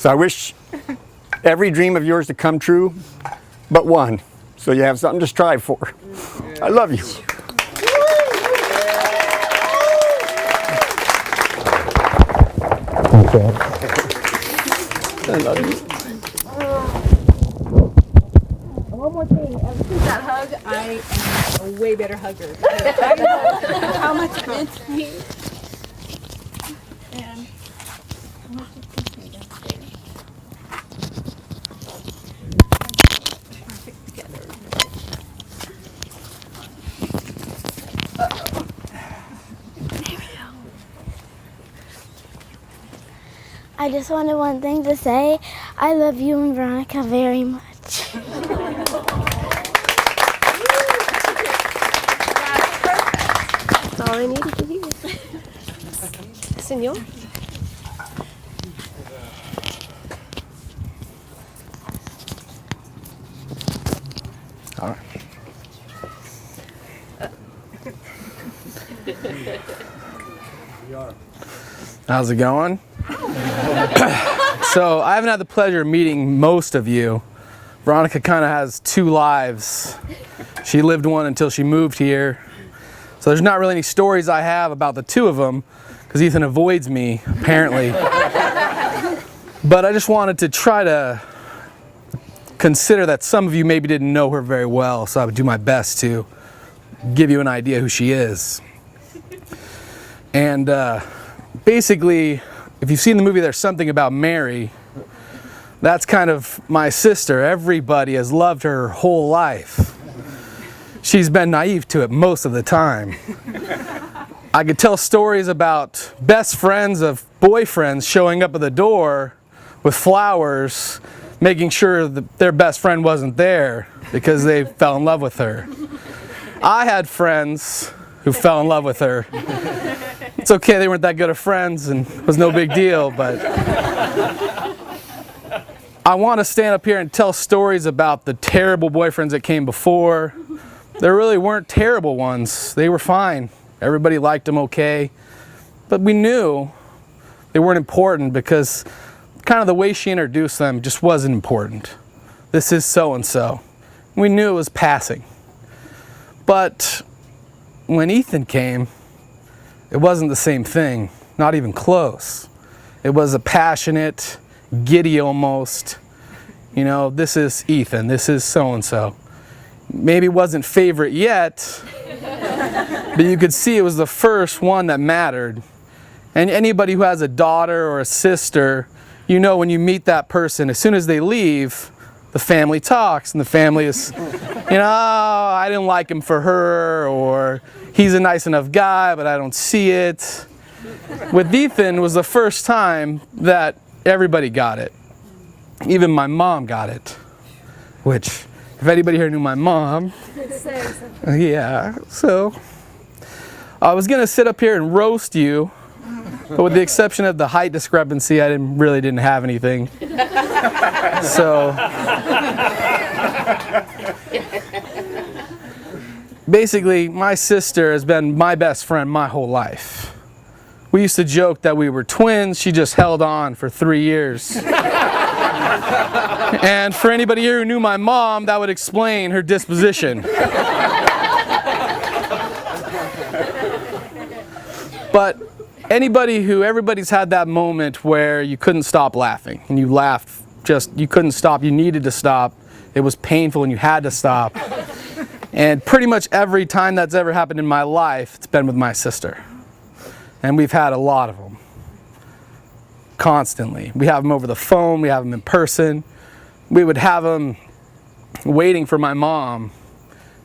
I wish every dream of yours to come true, but one, so you have something to strive for. I love you. I love you. One more thing. Ever since that hug, I am a way better hugger. I know how much it meant to me. And how much it kissed me downstairs. Perfect together. There we go. I just wanted one thing to say. I love you and Veronica very much. That's all I needed to hear. Senor? All right. How's it going? So I haven't had the pleasure of meeting most of you. Veronica kind of has two lives. She lived one until she moved here. So there's not really any stories I have about the two of them because Ethan avoids me, apparently. But I just wanted to try to consider that some of you maybe didn't know her very well, so I would do my best to give you an idea who she is. And basically, if you've seen the movie There's Something About Mary, that's kind of my sister. Everybody has loved her whole life. She's been naive to it most of the time. I could tell stories about best friends of boyfriends showing up at the door with flowers, making sure that their best friend wasn't there because they fell in love with her. I had friends who fell in love with her. It's okay, they weren't that good of friends and it was no big deal, but I want to stand up here and tell stories about the terrible boyfriends that came before. There really weren't terrible ones. They were fine. Everybody liked them okay. But we knew they weren't important because kind of the way she introduced them just wasn't important. This is so-and-so. We knew it was passing. But when Ethan came, it wasn't the same thing, not even close. It was a passionate, giddy almost, you know, this is Ethan, this is so-and-so. Maybe wasn't favorite yet, but you could see it was the first one that mattered. And anybody who has a daughter or a sister, you know when you meet that person, as soon as they leave, the family talks and the family is, you know, I didn't like him for her, or he's a nice enough guy, but I don't see it. With Ethan, it was the first time that everybody got it. Even my mom got it, which, if anybody here knew my mom, yeah, so I was gonna sit up here and roast you, but with the exception of the height discrepancy, I really didn't have anything. So basically, my sister has been my best friend my whole life. We used to joke that we were twins. She just held on for 3 years. And for anybody here who knew my mom, that would explain her disposition. But everybody's had that moment where you couldn't stop laughing. And you laughed, you couldn't stop. You needed to stop. It was painful and you had to stop. And pretty much every time that's ever happened in my life, it's been with my sister. And we've had a lot of them. Constantly. We have them over the phone, we have them in person. We would have them waiting for my mom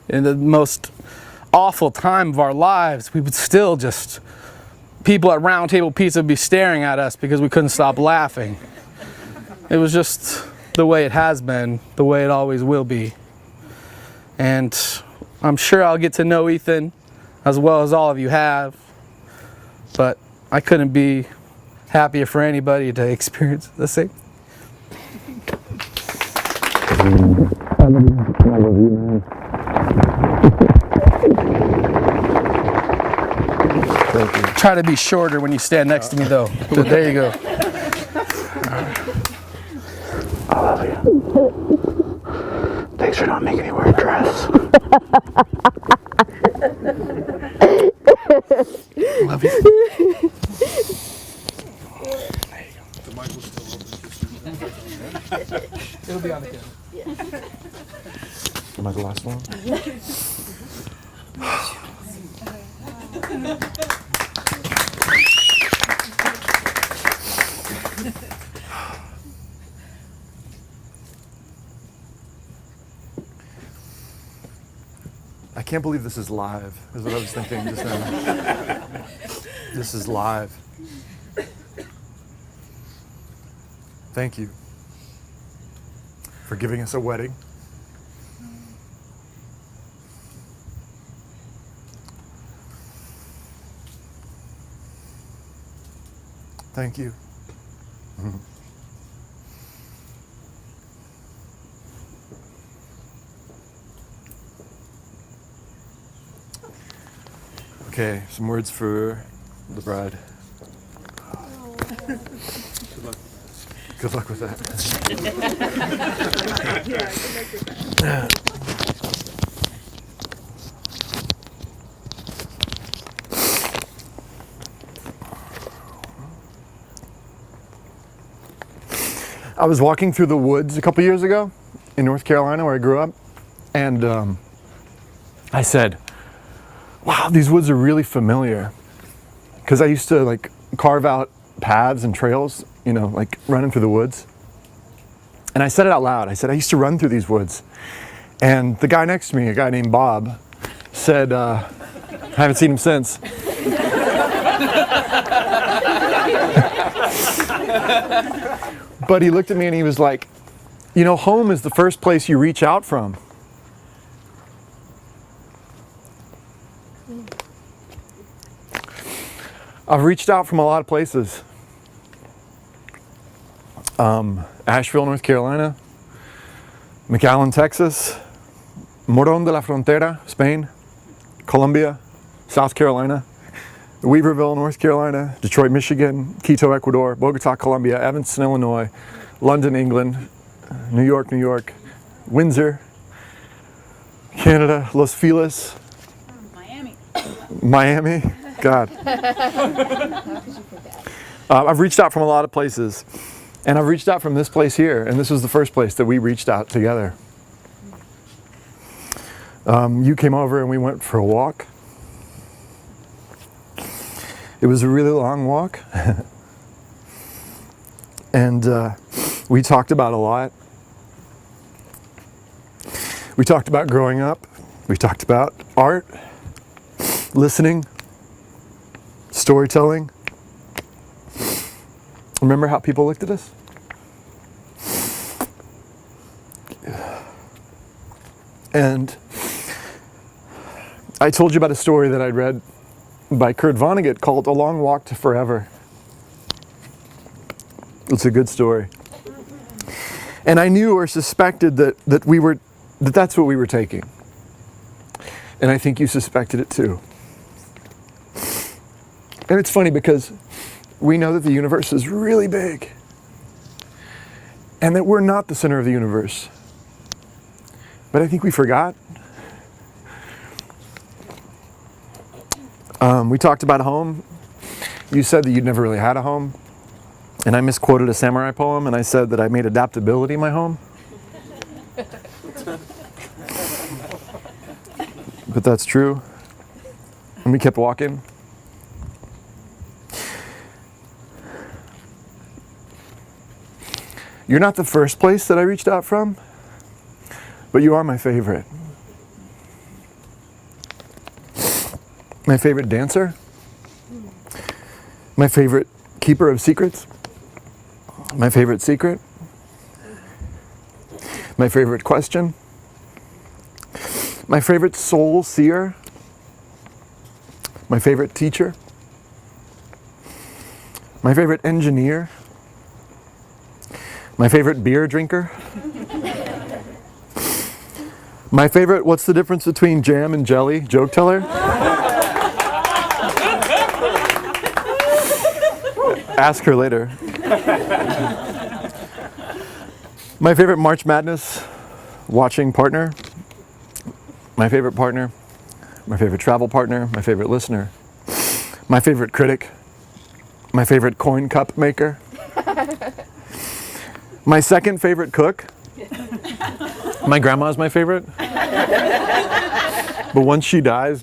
in the most awful time of our lives, we would still just, people at Round Table Pizza would be staring at us because we couldn't stop laughing. It was just the way it has been, the way it always will be. And I'm sure I'll get to know Ethan as well as all of you have, but I couldn't be happier for anybody to experience the same. I love you, man. Thank you. Try to be shorter when you stand next to me, though. So there you go. I love you. Thanks for not making me wear a dress. Love you. There you go. The mic will still open. It'll be on again. Am I the last one? I can't believe this is live, is what I was thinking just now. This is live. Thank you for giving us a wedding. Thank you. Okay, some words for the bride. Good luck. Good luck with that. I was walking through the woods a couple years ago in North Carolina where I grew up, and I said, wow, these woods are really familiar. Because I used to like carve out paths and trails, you know, like running through the woods. And I said it out loud. I said, I used to run through these woods. And the guy next to me, a guy named Bob, said, I haven't seen him since. But he looked at me and he was like, you know, home is the first place you reach out from. I've reached out from a lot of places. Asheville, North Carolina, McAllen, Texas, Morón de la Frontera, Spain, Colombia, South Carolina, Weaverville, North Carolina, Detroit, Michigan, Quito, Ecuador, Bogota, Colombia, Evanston, Illinois, London, England, New York, New York, Windsor, Canada, Los Feliz, Miami, God. I've reached out from a lot of places, and I've reached out from this place here, and this was the first place that we reached out together. You came over and we went for a walk. It was a really long walk, and we talked about a lot. We talked about growing up. We talked about art, listening, storytelling. Remember how people looked at us? And I told you about a story that I'd read by Kurt Vonnegut called A Long Walk to Forever. It's a good story. And I knew or suspected that's what we were taking. And I think you suspected it too. And it's funny because we know that the universe is really big and that we're not the center of the universe. But I think we forgot. We talked about home. You said that you'd never really had a home. And I misquoted a samurai poem and I said that I made adaptability my home. But that's true. And we kept walking. You're not the first place that I reached out from, but you are my favorite. My favorite dancer. My favorite keeper of secrets. My favorite secret. My favorite question. My favorite soul seer. My favorite teacher. My favorite engineer. My favorite beer drinker. My favorite, what's the difference between jam and jelly? Joke teller? Ask her later. My favorite March Madness watching partner. My favorite partner. My favorite travel partner. My favorite listener. My favorite critic. My favorite coin cup maker. My second favorite cook. My grandma's my favorite. But once she dies,